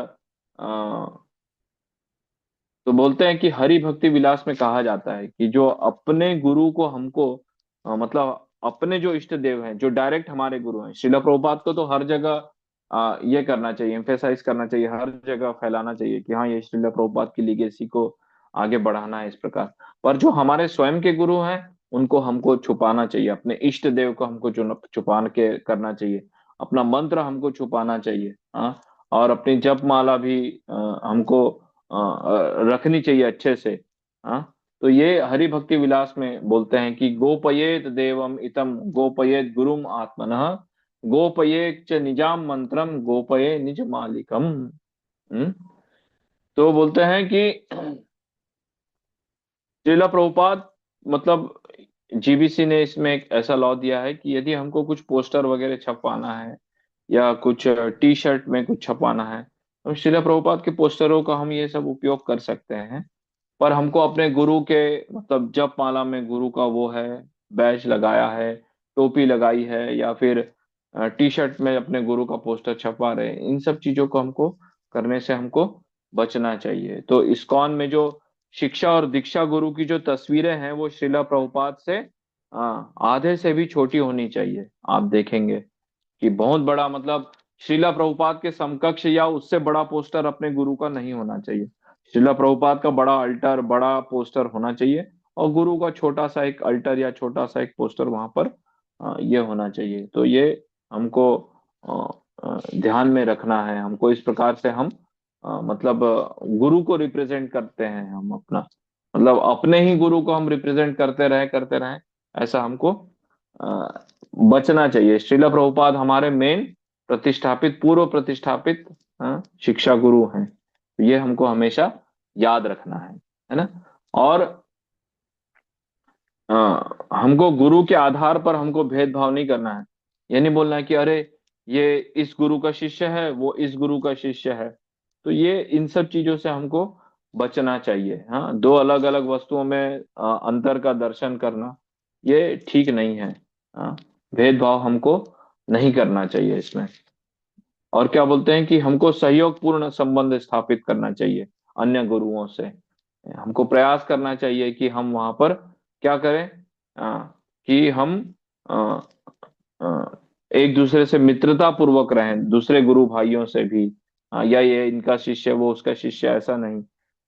तो बोलते हैं कि हरि भक्ति विलास में कहा जाता है कि जो अपने गुरु को हमको मतलब अपने जो इष्ट देव हैं, जो डायरेक्ट हमारे गुरु हैं, श्रीला प्रभुपाद को तो हर जगह ये करना चाहिए, एम्फेसाइज करना चाहिए, हर जगह फैलाना चाहिए कि हाँ ये श्रीला प्रभुपाद की लीगेसी को आगे बढ़ाना है इस प्रकार। पर जो हमारे स्वयं के गुरु हैं उनको हमको छुपाना चाहिए, अपने इष्ट देव को हमको छुपा के करना चाहिए, अपना मंत्र हमको छुपाना चाहिए। हाँ। और अपनी जप माला भी हमको रखनी चाहिए अच्छे से। हाँ। तो ये हरि भक्ति विलास में बोलते हैं कि गोपयेत देवम इतम गोपयेत गुरुम आत्मनः गोपयेत च निजाम मंत्रम गोपये निज मालिकम। हम्म। तो बोलते हैं कि श्रीला प्रभुपाद मतलब जीबीसी ने इसमें एक ऐसा लॉ दिया है कि यदि हमको कुछ पोस्टर वगैरह छपवाना है या कुछ टी शर्ट में कुछ छपवाना है तो श्रीला प्रभुपाद के पोस्टरों का हम ये सब उपयोग कर सकते हैं। पर हमको अपने गुरु के मतलब जप माला में गुरु का वो है, बैज लगाया है, टोपी लगाई है, या फिर टी शर्ट में अपने गुरु का पोस्टर छपवा रहे हैं, इन सब चीजों को हमको करने से हमको बचना चाहिए। तो इस्कॉन में जो शिक्षा और दीक्षा गुरु की जो तस्वीरें हैं वो श्रीला प्रभुपाद से आधे से भी छोटी होनी चाहिए। आप देखेंगे कि बहुत बड़ा मतलब श्रीला प्रभुपाद के समकक्ष या उससे बड़ा पोस्टर अपने गुरु का नहीं होना चाहिए। श्रीला प्रभुपाद का बड़ा अल्टर बड़ा पोस्टर होना चाहिए और गुरु का छोटा सा एक अल्टर या छोटा सा एक पोस्टर वहां पर ये होना चाहिए। तो ये हमको ध्यान में रखना है। हमको इस प्रकार से हम मतलब गुरु को रिप्रेजेंट करते हैं हम अपना, मतलब अपने ही गुरु को हम रिप्रेजेंट करते रहे, ऐसा हमको बचना चाहिए। श्रीला प्रभुपाद हमारे मेन प्रतिष्ठापित पूर्व प्रतिष्ठापित शिक्षा गुरु हैं। तो ये हमको हमेशा याद रखना है ना। और हमको गुरु के आधार पर हमको भेदभाव नहीं करना है। ये नहीं बोलना है कि अरे ये इस गुरु का शिष्य है वो इस गुरु का शिष्य है। तो ये इन सब चीजों से हमको बचना चाहिए। हाँ, दो अलग अलग वस्तुओं में अंतर का दर्शन करना ये ठीक नहीं है। हाँ, भेदभाव हमको नहीं करना चाहिए इसमें। और क्या बोलते हैं कि हमको सहयोग पूर्ण संबंध स्थापित करना चाहिए अन्य गुरुओं से। हमको प्रयास करना चाहिए कि हम वहां पर क्या करें, कि हम अ, अ, एक दूसरे से मित्रता पूर्वक रहें, दूसरे गुरु भाइयों से भी। या ये इनका शिष्य वो उसका शिष्य, ऐसा नहीं।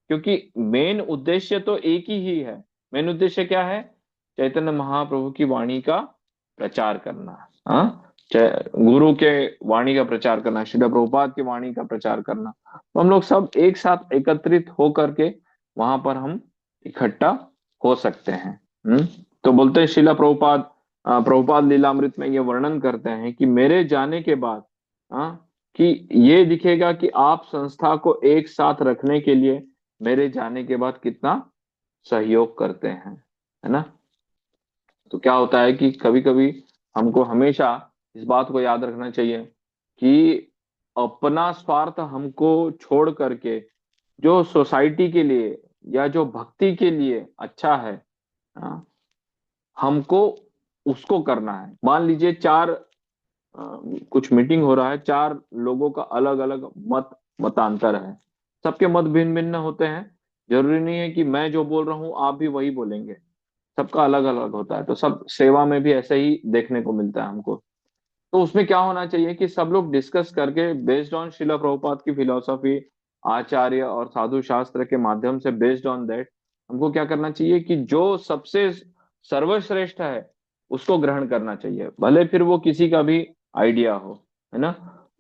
क्योंकि मेन उद्देश्य तो एक ही है। मेन उद्देश्य क्या है? चैतन्य महाप्रभु की वाणी का प्रचार करना। हाँ, गुरु के वाणी का प्रचार करना, श्रील प्रभुपाद की वाणी का प्रचार करना। तो हम लोग सब एक साथ एकत्रित हो करके वहां पर हम इकट्ठा हो सकते हैं। तो बोलते हैं श्रीला प्रभुपाद प्रभुपाद लीलामृत में ये वर्णन करते हैं कि मेरे जाने के बाद कि ये दिखेगा कि आप संस्था को एक साथ रखने के लिए मेरे जाने के बाद कितना सहयोग करते हैं, है ना। तो क्या होता है कि कभी कभी हमको हमेशा इस बात को याद रखना चाहिए कि अपना स्वार्थ हमको छोड़ करके जो सोसाइटी के लिए या जो भक्ति के लिए अच्छा है, हाँ, हमको उसको करना है। मान लीजिए चार कुछ मीटिंग हो रहा है, चार लोगों का अलग अलग मतांतर है, सबके मत भिन्न भिन्न होते हैं। जरूरी नहीं है कि मैं जो बोल रहा हूँ आप भी वही बोलेंगे, सबका अलग अलग होता है। तो सब सेवा में भी ऐसे ही देखने को मिलता है हमको। तो उसमें क्या होना चाहिए कि सब लोग डिस्कस करके बेस्ड ऑन शिला प्रभुपाद की फिलॉसफी, आचार्य और साधु शास्त्र के माध्यम से, बेस्ड ऑन दैट हमको क्या करना चाहिए कि जो सबसे सर्वश्रेष्ठ है उसको ग्रहण करना चाहिए, भले फिर वो किसी का भी आइडिया हो, है ना।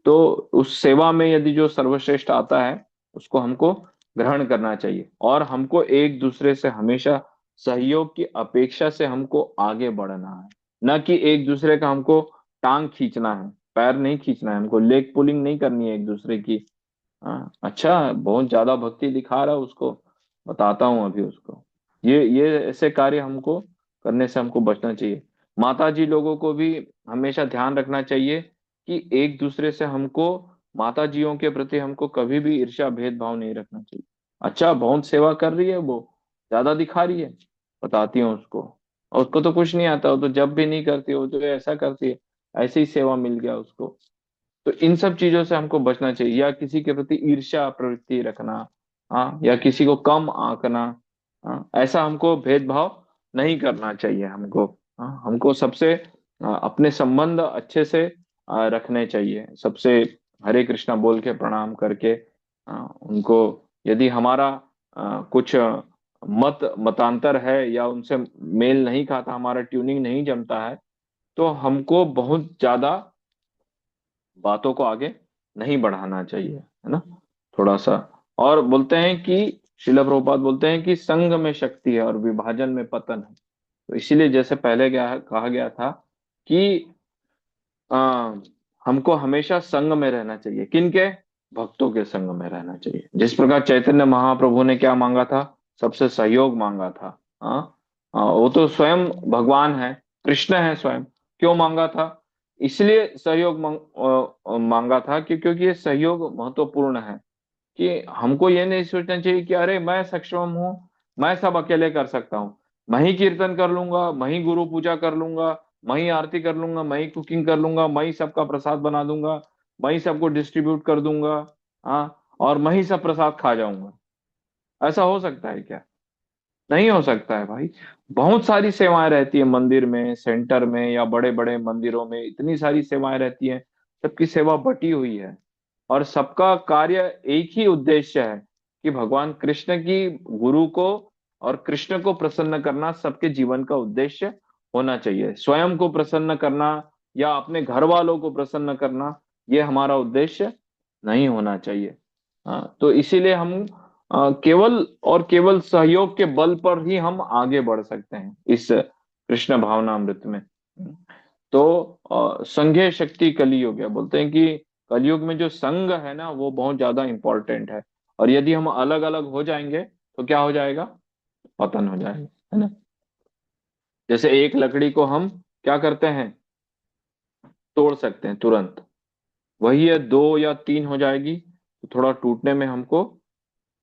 तो उस सेवा में यदि जो सर्वश्रेष्ठ आता है उसको हमको ग्रहण करना चाहिए, और हमको एक दूसरे से हमेशा सहयोग की अपेक्षा से हमको आगे बढ़ना है, न कि एक दूसरे का हमको टांग खींचना है, पैर नहीं खींचना है, हमको लेग पुलिंग नहीं करनी है एक दूसरे की। हाँ, अच्छा बहुत ज्यादा भक्ति दिखा रहा है उसको, बताता हूँ अभी उसको। ये ऐसे कार्य हमको करने से हमको बचना चाहिए। माता जी लोगों को भी हमेशा ध्यान रखना चाहिए कि एक दूसरे से हमको, माता जियों के प्रति हमको कभी भी ईर्ष्या भेदभाव नहीं रखना चाहिए। अच्छा बहुत सेवा कर रही है वो, ज्यादा दिखा रही है, बताती हूँ उसको, और उसको तो कुछ नहीं आता, वो तो जब भी नहीं करती, वो तो ऐसा करती है, ऐसे ही सेवा मिल गया उसको। तो इन सब चीजों से हमको बचना चाहिए, या किसी के प्रति ईर्ष्या प्रवृत्ति रखना, हाँ, या किसी को कम आंकना, हाँ, ऐसा हमको भेदभाव नहीं करना चाहिए हमको। हाँ, हमको सबसे अपने संबंध अच्छे से रखने चाहिए सबसे। हरे कृष्णा बोल के प्रणाम करके उनको, यदि हमारा कुछ मतांतर है या उनसे मेल नहीं खाता, हमारा ट्यूनिंग नहीं जमता है, तो हमको बहुत ज्यादा बातों को आगे नहीं बढ़ाना चाहिए, है ना, थोड़ा सा। और बोलते हैं कि शिला प्रभुपाद बोलते हैं कि संघ में शक्ति है और विभाजन में पतन है। तो इसीलिए जैसे पहले क्या कहा गया था कि आ, हमको हमेशा संघ में रहना चाहिए, किनके, भक्तों के संग में रहना चाहिए। जिस प्रकार चैतन्य महाप्रभु ने क्या मांगा था, सबसे सहयोग मांगा था। हाँ, वो तो स्वयं भगवान है, कृष्ण है स्वयं, क्यों मांगा था, इसलिए सहयोग मांगा था कि क्योंकि ये सहयोग महत्वपूर्ण है। कि हमको ये नहीं सोचना चाहिए कि अरे मैं सक्षम हूँ, मैं सब अकेले कर सकता हूँ, मैं ही कीर्तन कर लूंगा, मैं ही गुरु पूजा कर लूंगा, मैं ही आरती कर लूंगा, मैं ही कुकिंग कर लूंगा, मैं ही सबका प्रसाद बना दूंगा, मैं ही सबको डिस्ट्रीब्यूट कर दूंगा, हाँ, और मैं ही सब प्रसाद खा जाऊंगा। ऐसा हो सकता है क्या? नहीं हो सकता है भाई। बहुत सारी सेवाएं रहती है मंदिर में, सेंटर में, या बड़े बड़े मंदिरों में इतनी सारी सेवाएं रहती हैं, सबकी सेवा बटी हुई है, और सबका कार्य एक ही उद्देश्य है कि भगवान कृष्ण की, गुरु को और कृष्ण को प्रसन्न करना सबके जीवन का उद्देश्य होना चाहिए। स्वयं को प्रसन्न करना या अपने घर वालों को प्रसन्न करना, ये हमारा उद्देश्य नहीं होना चाहिए। हाँ, तो इसीलिए हम केवल और केवल सहयोग के बल पर ही हम आगे बढ़ सकते हैं इस कृष्ण भावनामृत में। तो संघे शक्ति कलियुग है, बोलते हैं कि कलयुग में जो संघ है ना वो बहुत ज्यादा इंपॉर्टेंट है। और यदि हम अलग अलग हो जाएंगे तो क्या हो जाएगा, पतन हो जाएगा, है ना। जैसे एक लकड़ी को हम क्या करते हैं, तोड़ सकते हैं तुरंत, वही है दो या तीन हो जाएगी तो थोड़ा टूटने में हमको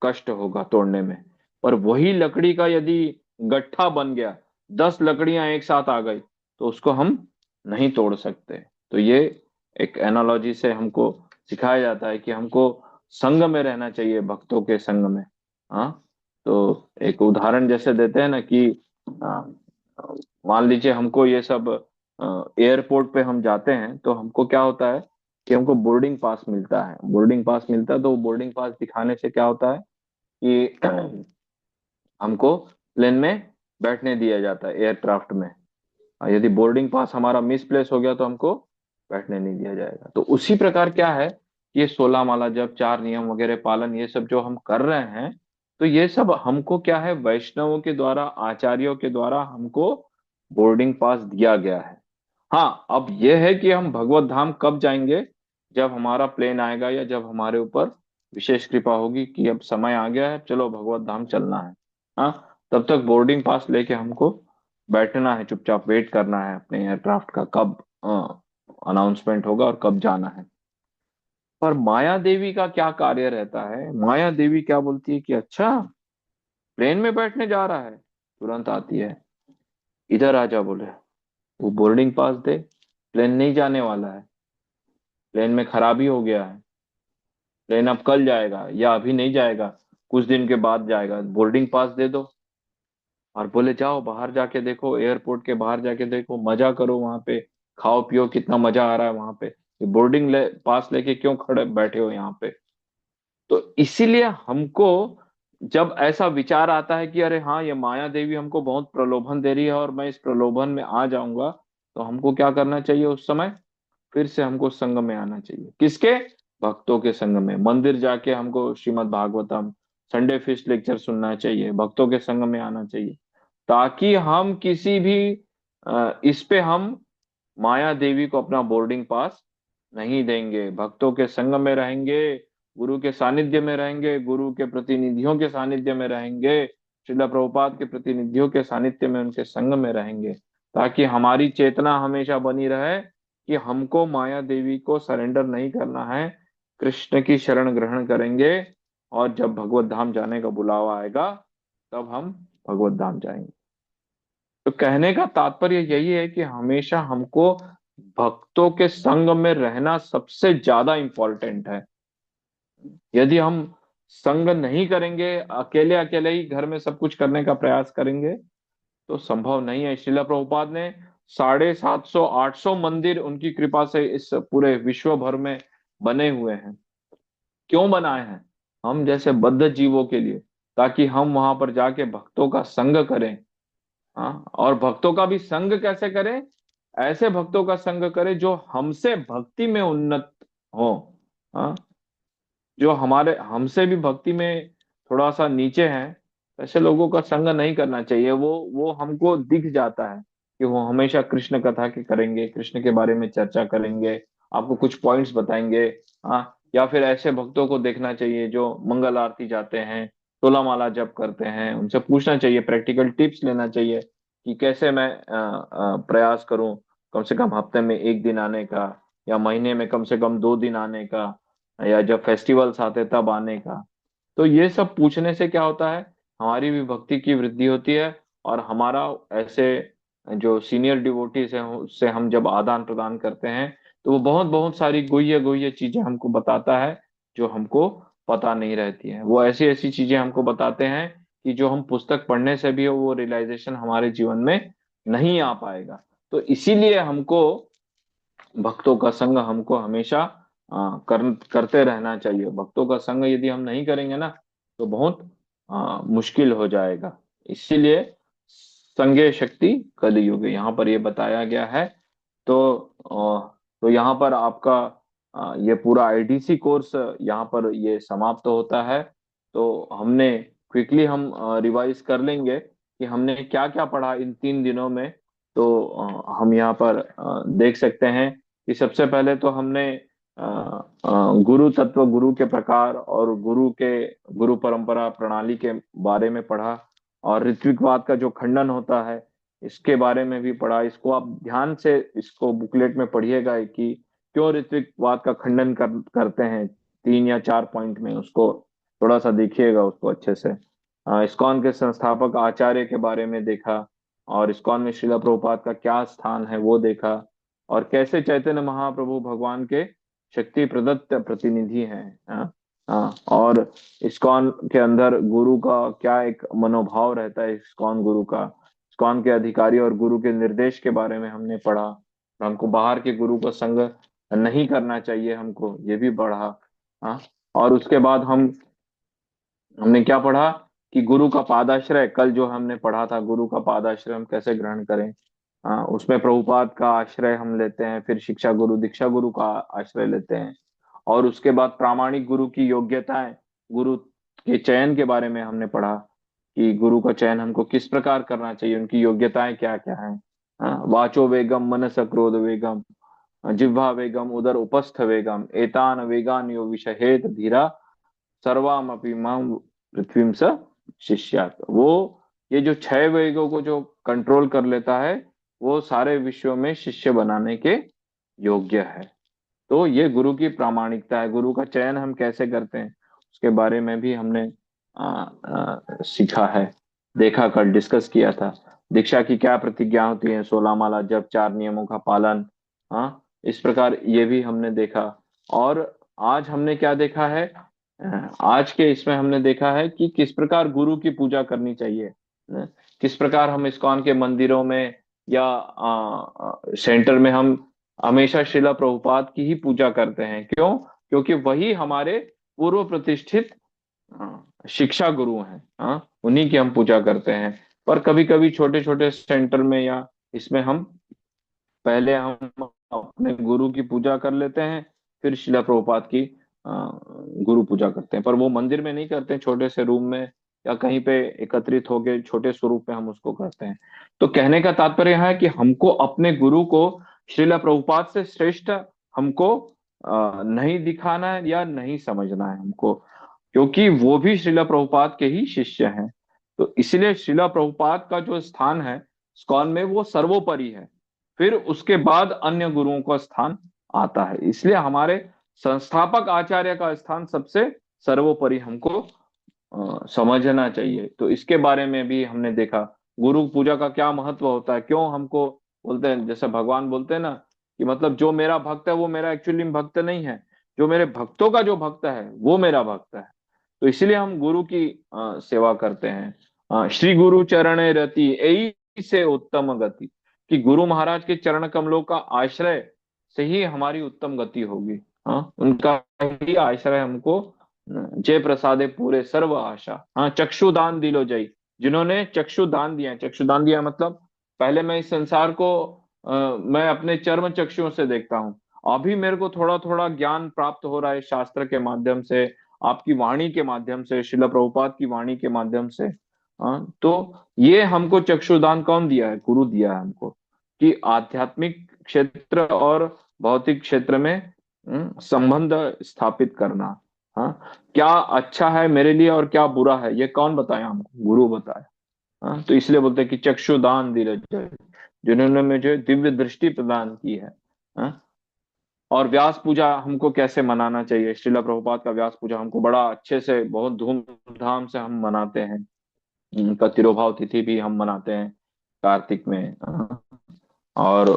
कष्ट होगा, तोड़ने में। पर वही लकड़ी का यदि गट्ठा बन गया, 10 लकड़ियां एक साथ आ गई, तो उसको हम नहीं तोड़ सकते। तो ये एक एनालॉजी से हमको सिखाया जाता है कि हमको संग में रहना चाहिए, भक्तों के संग में। हाँ, तो एक उदाहरण जैसे देते हैं ना कि आ, मान लीजिए हमको ये सब, एयरपोर्ट पे हम जाते हैं तो हमको क्या होता है कि हमको बोर्डिंग पास मिलता है, बोर्डिंग पास मिलता है, तो बोर्डिंग पास दिखाने से क्या होता है कि हमको प्लेन में बैठने दिया जाता है, एयरक्राफ्ट में। और यदि बोर्डिंग पास हमारा मिस प्लेस हो गया तो हमको बैठने नहीं दिया जाएगा। तो उसी प्रकार क्या है, ये 16 माला जप, 4 नियम वगैरह पालन, ये सब जो हम कर रहे हैं, तो ये सब हमको क्या है, वैष्णवों के द्वारा, आचार्यों के द्वारा हमको बोर्डिंग पास दिया गया है। हाँ, अब यह है कि हम भगवत धाम कब जाएंगे, जब हमारा प्लेन आएगा या जब हमारे ऊपर विशेष कृपा होगी कि अब समय आ गया है, चलो भगवत धाम चलना है। हाँ, तब तक बोर्डिंग पास लेके हमको बैठना है, चुपचाप वेट करना है अपने एयरक्राफ्ट का, कब अनाउंसमेंट होगा और कब जाना है। पर माया देवी का क्या कार्य रहता है? माया देवी क्या बोलती है कि अच्छा, प्लेन में बैठने जा रहा है, तुरंत आती है, इधर आ जा बोले, वो बोर्डिंग पास दे, प्लेन नहीं जाने वाला है, प्लेन में खराबी हो गया है, प्लेन अब कल जाएगा या अभी नहीं जाएगा, कुछ दिन के बाद जाएगा, बोर्डिंग पास दे दो। और बोले जाओ बाहर जाके देखो, एयरपोर्ट के बाहर जाके देखो, मजा करो वहां पे, खाओ पियो, कितना मजा आ रहा है वहां पे, ये पास लेके क्यों खड़े बैठे हो यहाँ पे? तो इसीलिए हमको जब ऐसा विचार आता है कि अरे हाँ, ये माया देवी हमको बहुत प्रलोभन दे रही है और मैं इस प्रलोभन में आ जाऊंगा, तो हमको क्या करना चाहिए उस समय? फिर से हमको संग में आना चाहिए। किसके? भक्तों के संग में। मंदिर जाके हमको Shrimad Bhagavatam, Sunday feast lecture सुनना चाहिए, भक्तों के संग में आना चाहिए, ताकि हम किसी भी इस पे हम माया देवी को अपना बोर्डिंग पास नहीं देंगे। भक्तों के संग में रहेंगे, गुरु के सानिध्य में रहेंगे, गुरु के प्रतिनिधियों के सानिध्य में रहेंगे, श्रीला प्रभुपाद के प्रतिनिधियों के सानिध्य में, उनके संग में रहेंगे, ताकि हमारी चेतना हमेशा बनी रहे कि हमको माया देवी को सरेंडर नहीं करना है, कृष्ण की शरण ग्रहण करेंगे, और जब भगवत धाम जाने का बुलावा आएगा तब हम भगवत धाम जाएंगे। तो कहने का तात्पर्य यही है कि हमेशा हमको भक्तों के संग में रहना सबसे ज्यादा इंपॉर्टेंट है। यदि हम संग नहीं करेंगे, अकेले अकेले ही घर में सब कुछ करने का प्रयास करेंगे, तो संभव नहीं है। श्रीला प्रभुपाद ने 750 800 मंदिर उनकी कृपा से इस पूरे विश्व भर में बने हुए हैं। क्यों बनाए हैं? हम जैसे बद्ध जीवों के लिए, ताकि हम वहां पर जाके भक्तों का संग करें। हाँ, और भक्तों का भी संग कैसे करें? ऐसे भक्तों का संग करें जो हमसे भक्ति में उन्नत हो। हाँ, जो हमारे हमसे भी भक्ति में थोड़ा सा नीचे हैं, ऐसे लोगों का संग नहीं करना चाहिए। वो हमको दिख जाता है कि वो हमेशा कृष्ण कथा के करेंगे, कृष्ण के बारे में चर्चा करेंगे, आपको कुछ पॉइंट्स बताएंगे। हाँ, या फिर ऐसे भक्तों को देखना चाहिए जो मंगल आरती जाते हैं, तोला माला जप करते हैं, उनसे पूछना चाहिए, प्रैक्टिकल टिप्स लेना चाहिए कि कैसे मैं प्रयास करूं कम से कम हफ्ते में एक दिन आने का, या महीने में कम से कम 2 दिन आने का, या जब फेस्टिवल्स आते तब आने का। तो ये सब पूछने से क्या होता है? हमारी भी भक्ति की वृद्धि होती है, और हमारा ऐसे जो सीनियर डिवोटीज हैं उससे हम जब आदान प्रदान करते हैं, तो वो बहुत बहुत सारी गुह्य गुह्य चीजें हमको बताता है जो हमको पता नहीं रहती है। वो ऐसी ऐसी चीजें हमको बताते हैं कि जो हम पुस्तक पढ़ने से भी वो रियलाइजेशन हमारे जीवन में नहीं आ पाएगा। तो इसीलिए हमको भक्तों का संग हमको हमेशा करते रहना चाहिए। भक्तों का संग यदि हम नहीं करेंगे ना, तो बहुत मुश्किल हो जाएगा। इसीलिए संगे शक्ति कलियुग यहाँ पर ये बताया गया है। तो तो यहाँ पर आपका ये पूरा आईडीसी कोर्स यहाँ पर ये समाप्त होता है। तो हमने क्विकली हम रिवाइज कर लेंगे कि हमने क्या क्या पढ़ा इन 3 दिनों में। तो हम यहाँ पर देख सकते हैं कि सबसे पहले तो हमने गुरु तत्व, गुरु के प्रकार और गुरु परंपरा प्रणाली के बारे में पढ़ा, और ऋत्विकवाद का जो खंडन होता है इसके बारे में भी पढ़ा। इसको आप ध्यान से इसको बुकलेट में पढ़िएगा कि क्यों ऋत्विकवाद का खंडन करते हैं, 3 या 4 पॉइंट में उसको थोड़ा सा देखिएगा उसको अच्छे से। इस्कॉन के संस्थापक आचार्य के बारे में देखा, और इस्कॉन में श्रीला प्रभुपाद का क्या स्थान है वो देखा, और कैसे चैतन्य महाप्रभु भगवान के शक्ति प्रदत्त प्रतिनिधि हैं। हाँ, हाँ, और इस्कॉन के अंदर गुरु का क्या एक मनोभाव रहता है, इस्कॉन गुरु का, इस्कॉन के अधिकारी और गुरु के निर्देश के बारे में हमने पढ़ा। हमको बाहर के गुरु का संग नहीं करना चाहिए, हमको ये भी पढ़ा। हाँ, और उसके बाद हमने क्या पढ़ा कि गुरु का पादाश्रय, कल जो हमने पढ़ा था, गुरु का पादाश्रय हम कैसे ग्रहण करें। उसमें प्रभुपाद का आश्रय हम लेते हैं, फिर शिक्षा गुरु दीक्षा गुरु का आश्रय लेते हैं, और उसके बाद प्रामाणिक गुरु की योग्यताएं, गुरु के चयन के बारे में हमने पढ़ा कि गुरु का चयन हमको किस प्रकार करना चाहिए, उनकी योग्यताएं क्या क्या हैं। वाचो वेगम मनस क्रोध वेगम, जिह्वा वेगम उदर उपस्थ वेगम, एतान वेगान यो विषहेत धीरा, सर्वामपि माम पृथ्वीम स शिष्यात। वो ये जो 6 वेगों को जो कंट्रोल कर लेता है, वो सारे विश्व में शिष्य बनाने के योग्य है। तो ये गुरु की प्रामाणिकता है। गुरु का चयन हम कैसे करते हैं उसके बारे में भी हमने सीखा है, देखा, कल डिस्कस किया था। दीक्षा की क्या प्रतिज्ञा होती है, 16 माला जप, 4 नियमों का पालन। हाँ, इस प्रकार ये भी हमने देखा। और आज हमने क्या देखा है, आज के इसमें हमने देखा है कि किस प्रकार गुरु की पूजा करनी चाहिए। किस प्रकार हम इस्कॉन के मंदिरों में या सेंटर में हम हमेशा शिला प्रभुपाद की ही पूजा करते हैं। क्यों? क्योंकि वही हमारे पूर्व प्रतिष्ठित शिक्षा गुरु हैं। हाँ, उन्हीं की हम पूजा करते हैं। पर कभी कभी छोटे छोटे सेंटर में या इसमें हम पहले हम अपने गुरु की पूजा कर लेते हैं, फिर शिला प्रभुपाद की गुरु पूजा करते हैं। पर वो मंदिर में नहीं करते हैं, छोटे से रूम में या कहीं पे एकत्रित होके छोटे स्वरूप में हम उसको करते हैं। तो कहने का तात्पर्य है कि हमको अपने गुरु को श्रीला प्रभुपाद से श्रेष्ठ हमको नहीं दिखाना है या नहीं समझना है हमको, क्योंकि वो भी श्रीला प्रभुपाद के ही शिष्य हैं। तो इसलिए श्रीला प्रभुपाद का जो स्थान है इस्कॉन में वो सर्वोपरि है, फिर उसके बाद अन्य गुरुओं का स्थान आता है। इसलिए हमारे संस्थापक आचार्य का स्थान सबसे सर्वोपरि हमको समझना चाहिए। तो इसके बारे में भी हमने देखा गुरु पूजा का क्या महत्व होता है। क्यों हमको बोलते हैं, जैसे भगवान बोलते हैं ना कि मतलब जो मेरा भक्त है वो मेरा एक्चुअली भक्त नहीं है, जो मेरे भक्तों का जो भक्त है वो मेरा भक्त है। तो इसलिए हम गुरु की सेवा करते हैं। श्री गुरु चरण रति यही से उत्तम गति, कि गुरु महाराज के चरण कमलों का आश्रय से ही हमारी उत्तम गति होगी। हाँ, उनका ही आश्रय हमको जय प्रसादे पूरे सर्व आशा। हाँ, चक्षुदान दिलो जय, जिन्होंने चक्षुदान दिया। चक्षुदान दिया मतलब पहले मैं इस संसार को मैं अपने चर्म चक्षुओं से देखता हूँ, अभी मेरे को थोड़ा थोड़ा ज्ञान प्राप्त हो रहा है शास्त्र के माध्यम से, आपकी वाणी के माध्यम से, शिला प्रभुपाद की वाणी के माध्यम से। हाँ, तो ये हमको चक्षुदान कौन दिया है? गुरु दिया है हमको, कि आध्यात्मिक क्षेत्र और भौतिक क्षेत्र में संबंध स्थापित करना। हाँ, क्या अच्छा है मेरे लिए और क्या बुरा है ये कौन बताया हमको? गुरु बताया। हाँ, तो इसलिए बोलते हैं कि चक्षुदान दिले जय, जिन्होंने मुझे दिव्य दृष्टि प्रदान की है। हाँ, और व्यास पूजा हमको कैसे मनाना चाहिए? श्रीला प्रभुपाद का व्यास पूजा हमको बड़ा अच्छे से बहुत धूमधाम से हम मनाते हैं। उनका तिरुभाव तिथि भी हम मनाते हैं कार्तिक में। और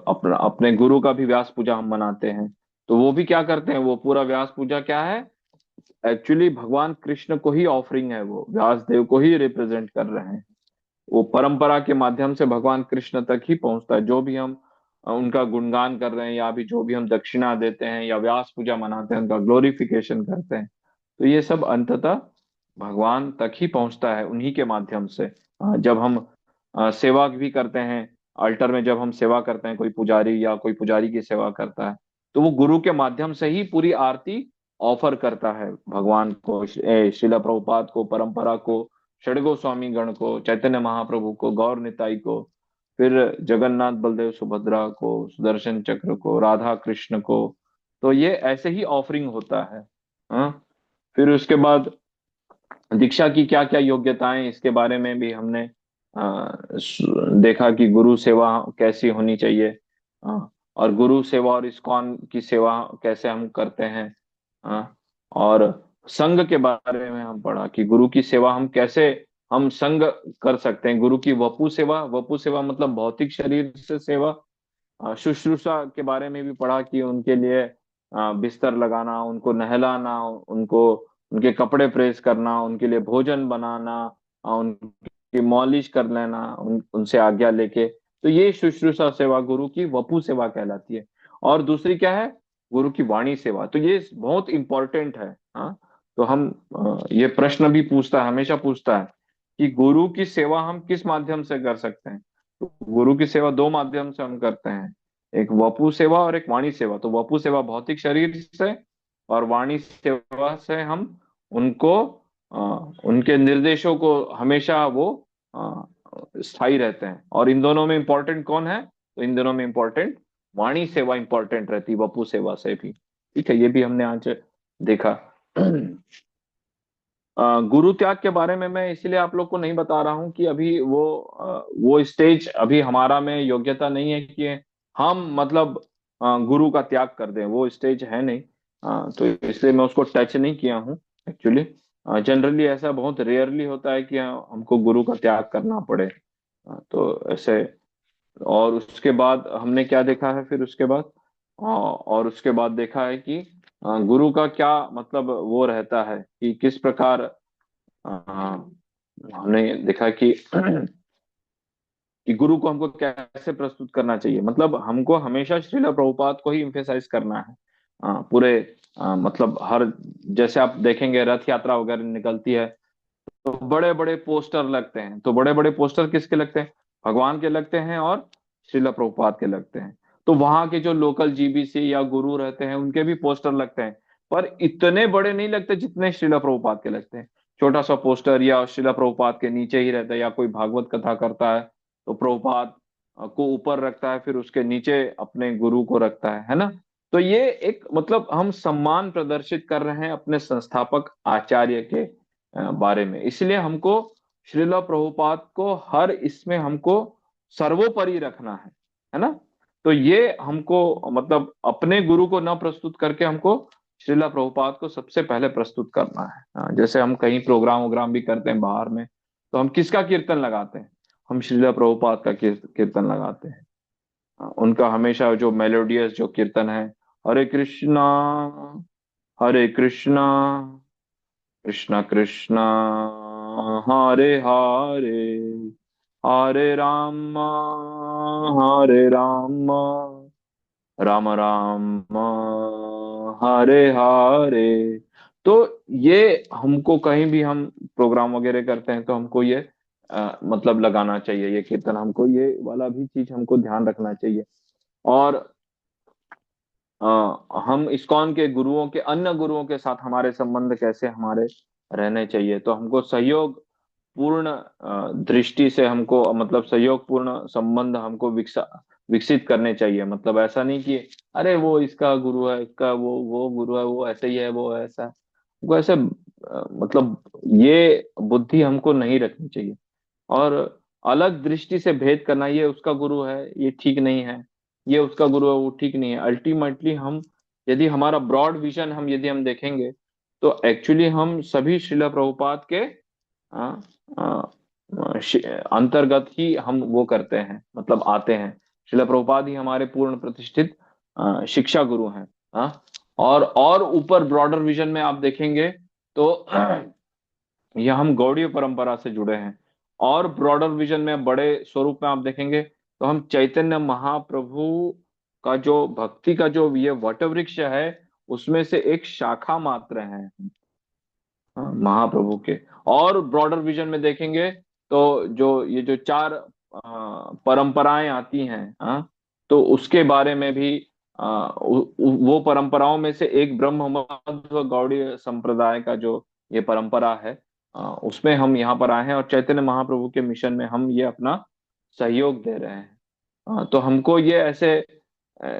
अपना अपने गुरु का भी व्यास पूजा हम मनाते हैं। तो वो भी क्या करते हैं, वो पूरा व्यास पूजा क्या है, एक्चुअली भगवान कृष्ण को ही ऑफरिंग है, वो व्यास देव को ही रिप्रेजेंट कर रहे हैं। वो परंपरा के माध्यम से भगवान कृष्ण तक ही पहुंचता है। जो भी हम उनका गुणगान कर रहे हैं या भी जो भी हम दक्षिणा देते हैं या व्यास पूजा मनाते हैं, उनका ग्लोरिफिकेशन करते हैं, तो ये सब अंततः भगवान तक ही पहुंचता है उन्हीं के माध्यम से। जब हम सेवा भी करते हैं, अल्टर में जब हम सेवा करते हैं, कोई पुजारी या कोई पुजारी की सेवा करता है, तो वो गुरु के माध्यम से ही पूरी आरती ऑफर करता है भगवान को, शिला प्रभुपाद को, परंपरा को, षड गोस्वामी गण को, चैतन्य महाप्रभु को, गौर निताई को, फिर जगन्नाथ बलदेव सुभद्रा को, सुदर्शन चक्र को, राधा कृष्ण को। तो ये ऐसे ही ऑफरिंग होता है। हाँ, फिर उसके बाद दीक्षा की क्या क्या योग्यताएं, इसके बारे में भी हमने देखा कि गुरु सेवा कैसी होनी चाहिए। और गुरु सेवा और इस्कॉन की सेवा कैसे हम करते हैं। और संघ के बारे में हम पढ़ा कि गुरु की सेवा हम कैसे हम संग कर सकते हैं। गुरु की वपु सेवा, वपु सेवा मतलब भौतिक शरीर से सेवा। शुश्रूषा के बारे में भी पढ़ा कि उनके लिए बिस्तर लगाना, उनको नहलाना, उनको उनके कपड़े प्रेस करना, उनके लिए भोजन बनाना, उनकी मॉलिश कर लेना, उनसे आज्ञा लेके। तो ये शुश्रूषा सेवा गुरु की वपु सेवा कहलाती है। और दूसरी क्या है? गुरु की वाणी सेवा। तो ये बहुत इंपॉर्टेंट है। हाँ, तो हम ये प्रश्न भी पूछता है, हमेशा पूछता है कि गुरु की सेवा हम किस माध्यम से कर सकते हैं। तो गुरु की सेवा दो माध्यम से हम करते हैं, एक वपु सेवा और एक वाणी सेवा। तो वपु सेवा भौतिक शरीर से, और वाणी सेवा से हम उनको अ, उनके निर्देशों को हमेशा वो अ, स्थायी रहते हैं। और इन दोनों में इंपॉर्टेंट कौन है? तो इन दोनों में इंपॉर्टेंट वाणी सेवा इंपॉर्टेंट रहती, वपु सेवा से भी। ठीक है, ये भी हमने आज देखा। गुरु त्याग के बारे में मैं इसलिए आप लोग को नहीं बता रहा हूं कि अभी वो स्टेज अभी हमारा में योग्यता नहीं है कि हम मतलब गुरु का त्याग कर दें, वो स्टेज है नहीं। तो इसलिए मैं उसको टच नहीं किया हूँ एक्चुअली। जनरली ऐसा बहुत रेयरली होता है कि हमको गुरु का त्याग करना पड़े। तो ऐसे, और उसके बाद हमने क्या देखा है फिर उसके बाद, और उसके बाद देखा है कि गुरु का क्या मतलब वो रहता है कि किस प्रकार, हमने देखा कि गुरु को हमको कैसे प्रस्तुत करना चाहिए। मतलब हमको हमेशा श्रील प्रभुपाद को ही इम्फेसाइज करना है। पूरे मतलब हर, जैसे आप देखेंगे रथ यात्रा वगैरह निकलती है तो बड़े बड़े पोस्टर लगते हैं। तो बड़े बड़े पोस्टर किसके लगते हैं? भगवान के लगते हैं और श्रील प्रभुपाद के लगते हैं। तो वहां के जो लोकल जीबीसी या गुरु रहते हैं उनके भी पोस्टर लगते हैं, पर इतने बड़े नहीं लगते जितने श्रील प्रभुपाद के लगते हैं। छोटा सा पोस्टर या श्रील प्रभुपाद के नीचे ही रहता है, या कोई भागवत कथा करता है तो प्रभुपाद को ऊपर रखता है, फिर उसके नीचे अपने गुरु को रखता है ना। तो ये एक मतलब हम सम्मान प्रदर्शित कर रहे हैं अपने संस्थापक आचार्य के बारे में। इसलिए हमको श्रील प्रभुपाद को हर इसमें हमको सर्वोपरि रखना है ना। तो ये हमको मतलब अपने गुरु को न प्रस्तुत करके हमको श्रील प्रभुपाद को सबसे पहले प्रस्तुत करना है। जैसे हम कहीं प्रोग्राम वोग्राम भी करते हैं बाहर में, तो हम किसका कीर्तन लगाते हैं? हम श्रील प्रभुपाद का कीर्तन लगाते हैं। उनका हमेशा जो मेलोडियस जो कीर्तन है, हरे कृष्णा हरे कृष्णा कृष्णा कृष्णा हरे हरे, हरे राम राम राम हरे हरे। तो ये हमको कहीं भी हम प्रोग्राम वगैरह करते हैं तो हमको ये मतलब लगाना चाहिए ये कीर्तन, हमको ये वाला भी चीज हमको ध्यान रखना चाहिए। और हम इस्कॉन के गुरुओं के, अन्य गुरुओं के साथ हमारे संबंध कैसे हमारे रहने चाहिए, तो हमको सहयोग पूर्ण दृष्टि से हमको मतलब सहयोग पूर्ण संबंध हमको विकसित करने चाहिए। मतलब ऐसा नहीं कि अरे वो इसका गुरु है, इसका वो गुरु है, वो ऐसे ही है, वो ऐसा है। वो ऐसे मतलब ये बुद्धि हमको नहीं रखनी चाहिए। और अलग दृष्टि से भेद करना, ये उसका गुरु है ये ठीक नहीं है, ये उसका गुरु है वो ठीक नहीं है। अल्टीमेटली हम यदि हमारा ब्रॉड विजन हम यदि हम देखेंगे तो एक्चुअली हम सभी श्रील प्रभुपाद के अ, अंतर्गत ही हम वो करते हैं, मतलब आते हैं। श्रील प्रभुपाद ही हमारे पूर्ण प्रतिष्ठित शिक्षा गुरु हैं। हाँ। और ऊपर ब्रॉडर विजन में आप देखेंगे तो यह हम गौड़ीय परंपरा से जुड़े हैं। और ब्रॉडर विजन में बड़े स्वरूप में आप देखेंगे तो हम चैतन्य महाप्रभु का जो भक्ति का जो ये वटवृक्ष है उसमें से एक शाखा मात्र है। हाँ, महाप्रभु के। और ब्रॉडर विजन में देखेंगे तो जो ये जो चार परंपराएं आती हैं, हाँ, तो उसके बारे में भी वो परंपराओं में से एक ब्रह्म मध्व गौड़ीय संप्रदाय का जो ये परंपरा है, उसमें हम यहाँ पर आए हैं और चैतन्य महाप्रभु के मिशन में हम ये अपना सहयोग दे रहे हैं। तो हमको ये ऐसे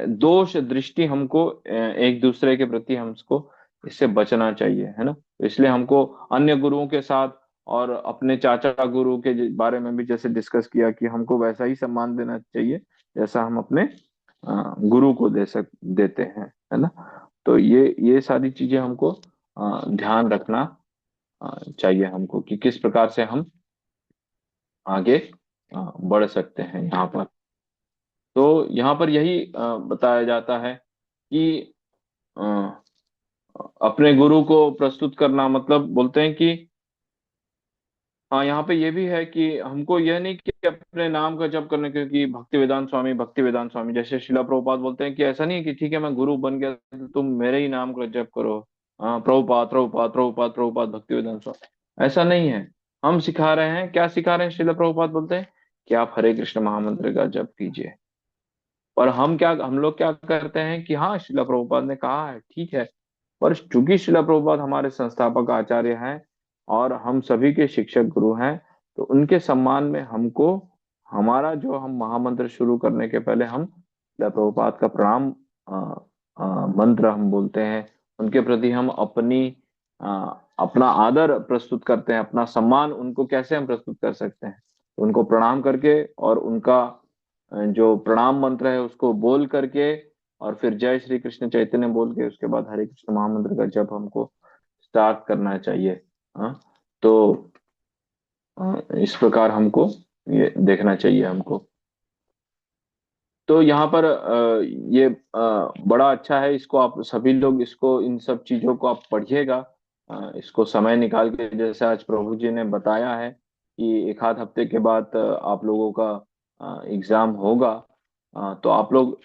दोष दृष्टि हमको एक दूसरे के प्रति हमको इससे बचना चाहिए, है ना। तो इसलिए हमको अन्य गुरुओं के साथ और अपने चाचा गुरु के बारे में भी जैसे डिस्कस किया कि हमको वैसा ही सम्मान देना चाहिए जैसा हम अपने गुरु को देते हैं, है ना। तो ये सारी चीजें हमको ध्यान रखना चाहिए हमको कि किस प्रकार से हम आगे बढ़ सकते हैं यहाँ पर। तो यहाँ पर यही बताया जाता है कि अ, अपने गुरु को प्रस्तुत करना मतलब बोलते हैं कि हाँ, यहाँ पे ये भी है कि हमको यह नहीं कि अपने नाम का जप करने, क्योंकि भक्ति वेदांत स्वामी जैसे शिला प्रभुपाद बोलते हैं कि ऐसा नहीं है कि ठीक है मैं गुरु बन गया तो तुम मेरे ही नाम का जप करो। हाँ, प्रभुपाद प्रभुपाद प्रभुपाद प्रभुपाद भक्ति वेदांत स्वामी, ऐसा नहीं है। हम सिखा रहे हैं, क्या सिखा रहे हैं? शिला प्रभुपाद बोलते हैं कि आप हरे कृष्ण महामंत्र का जप कीजिए। और हम लोग क्या करते हैं कि हाँ शिला प्रभुपाद ने कहा है ठीक है, पर चूंकि शिला प्रभुपाद हमारे संस्थापक आचार्य हैं और हम सभी के शिक्षक गुरु हैं, तो उनके सम्मान में हमको हमारा जो हम महामंत्र शुरू करने के पहले हम शिला प्रभुपाद का प्रणाम मंत्र हम बोलते हैं। उनके प्रति हम अपना आदर प्रस्तुत करते हैं, अपना सम्मान उनको कैसे हम प्रस्तुत कर सकते हैं? उनको प्रणाम करके और उनका जो प्रणाम मंत्र है उसको बोल करके और फिर जय श्री कृष्ण चैतन्य बोल के उसके बाद हरे कृष्ण महामंत्र का जप हमको स्टार्ट करना चाहिए। हाँ, तो इस प्रकार हमको ये देखना चाहिए हमको। तो यहाँ पर ये बड़ा अच्छा है, इसको आप सभी लोग इसको इन सब चीजों को आप पढ़िएगा। इसको समय निकाल के, जैसे आज प्रभु जी ने बताया है कि एक आध हफ्ते के बाद आप लोगों का एग्जाम होगा। तो आप लोग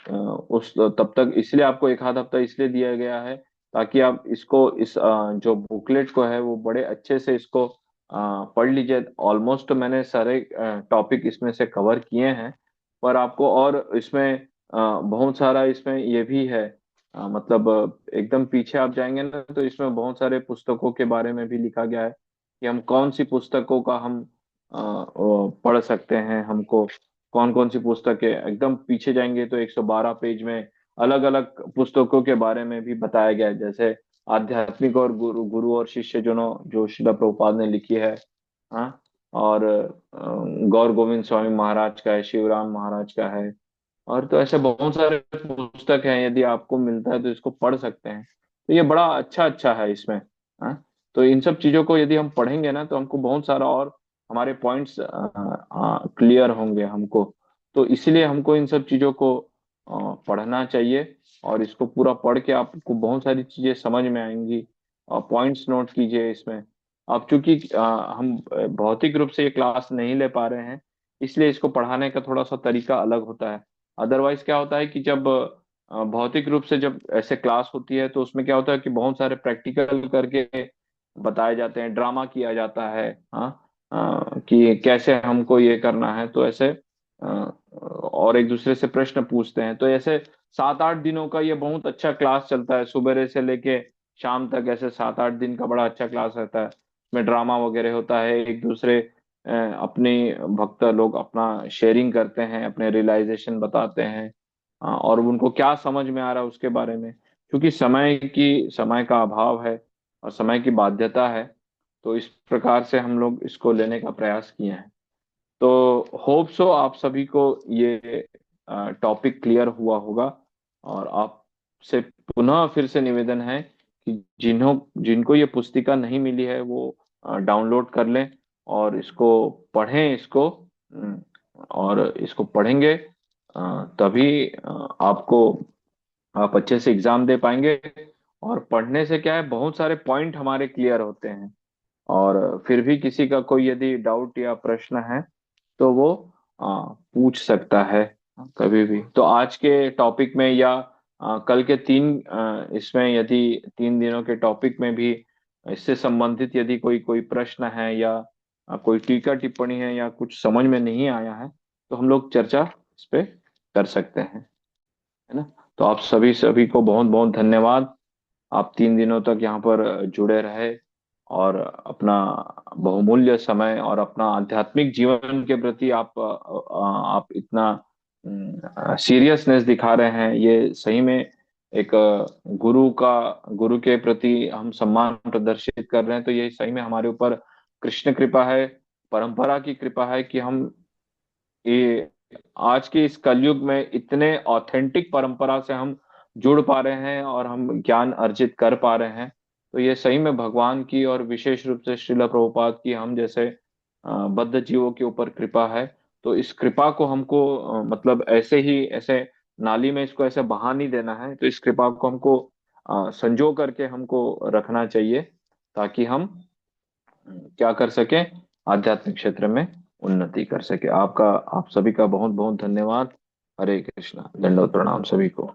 उस तब तक, इसलिए आपको एक आध हफ्ता इसलिए दिया गया है ताकि आप इसको इस जो बुकलेट को है वो बड़े अच्छे से इसको पढ़ लीजिए। ऑलमोस्ट मैंने सारे टॉपिक इसमें से कवर किए हैं, पर आपको और इसमें बहुत सारा इसमें ये भी है। मतलब एकदम पीछे आप जाएंगे ना तो इसमें बहुत सारे पुस्तकों के बारे में भी लिखा गया है कि हम कौन सी पुस्तकों का हम वो पढ़ सकते हैं। हमको कौन कौन सी पुस्तकें, एकदम पीछे जाएंगे तो 112 पेज में अलग अलग पुस्तकों के बारे में भी बताया गया है, जैसे आध्यात्मिक और गुरु गुरु और शिष्य जो श्रील प्रभुपाद ने लिखी है। हाँ, और गौर गोविंद स्वामी महाराज का है, शिवराम महाराज का है, और तो ऐसे बहुत सारे पुस्तक हैं। यदि आपको मिलता है तो इसको पढ़ सकते हैं। तो ये बड़ा अच्छा अच्छा है इसमें। हाँ, तो इन सब चीजों को यदि हम पढ़ेंगे ना तो हमको बहुत सारा और हमारे पॉइंट्स क्लियर होंगे हमको। तो इसलिए हमको इन सब चीजों को पढ़ना चाहिए, और इसको पूरा पढ़ के आपको बहुत सारी चीजें समझ में आएंगी। और पॉइंट्स नोट कीजिए इसमें। अब चूंकि हम भौतिक रूप से ये क्लास नहीं ले पा रहे हैं, इसलिए इसको पढ़ाने का थोड़ा सा तरीका अलग होता है। अदरवाइज क्या होता है कि जब भौतिक रूप से जब ऐसे क्लास होती है तो उसमें क्या होता है कि बहुत सारे प्रैक्टिकल करके बताए जाते हैं, ड्रामा किया जाता है। हाँ, कि कैसे हमको ये करना है, तो ऐसे और एक दूसरे से प्रश्न पूछते हैं। तो ऐसे 7-8 दिनों का ये बहुत अच्छा क्लास चलता है, सुबह से लेके शाम तक। ऐसे 7-8 दिन का बड़ा अच्छा क्लास रहता है। उसमें ड्रामा वगैरह होता है, एक दूसरे अपने भक्त लोग अपना शेयरिंग करते हैं, अपने रियलाइजेशन बताते हैं। और उनको क्या समझ में आ रहा है उसके बारे में। क्योंकि समय का अभाव है और समय की बाध्यता है, तो इस प्रकार से हम लोग इसको लेने का प्रयास किए हैं। तो होप सो आप सभी को ये टॉपिक क्लियर हुआ होगा। और आपसे पुनः फिर से निवेदन है कि जिनको ये पुस्तिका नहीं मिली है वो डाउनलोड कर लें और इसको पढ़ें इसको। और इसको पढ़ेंगे तभी आप अच्छे से एग्जाम दे पाएंगे। और पढ़ने से क्या है, बहुत सारे पॉइंट हमारे क्लियर होते हैं। और फिर भी किसी का कोई यदि डाउट या प्रश्न है तो वो पूछ सकता है कभी भी। तो आज के टॉपिक में या कल के इसमें यदि 3 दिनों के टॉपिक में भी इससे संबंधित यदि कोई कोई प्रश्न है या कोई टीका टिप्पणी है या कुछ समझ में नहीं आया है तो हम लोग चर्चा इस पे कर सकते हैं, है ना। तो आप सभी सभी को बहुत बहुत धन्यवाद। आप 3 दिनों तक यहाँ पर जुड़े रहे और अपना बहुमूल्य समय और अपना आध्यात्मिक जीवन के प्रति आप इतना सीरियसनेस दिखा रहे हैं। ये सही में एक गुरु के प्रति हम सम्मान प्रदर्शित कर रहे हैं। तो ये सही में हमारे ऊपर कृष्ण कृपा है, परंपरा की कृपा है कि हम ये आज के इस कलयुग में इतने ऑथेंटिक परंपरा से हम जुड़ पा रहे हैं और हम ज्ञान अर्जित कर पा रहे हैं। तो ये सही में भगवान की और विशेष रूप से श्रील प्रभुपाद की हम जैसे बद्ध जीवों के ऊपर कृपा है। तो इस कृपा को हमको मतलब ऐसे नाली में इसको ऐसे बहा नहीं देना है। तो इस कृपा को हमको संजो करके हमको रखना चाहिए ताकि हम क्या कर सके, आध्यात्मिक क्षेत्र में उन्नति कर सके। आप सभी का बहुत बहुत धन्यवाद। हरे कृष्णा, दंडवत प्रणाम सभी को।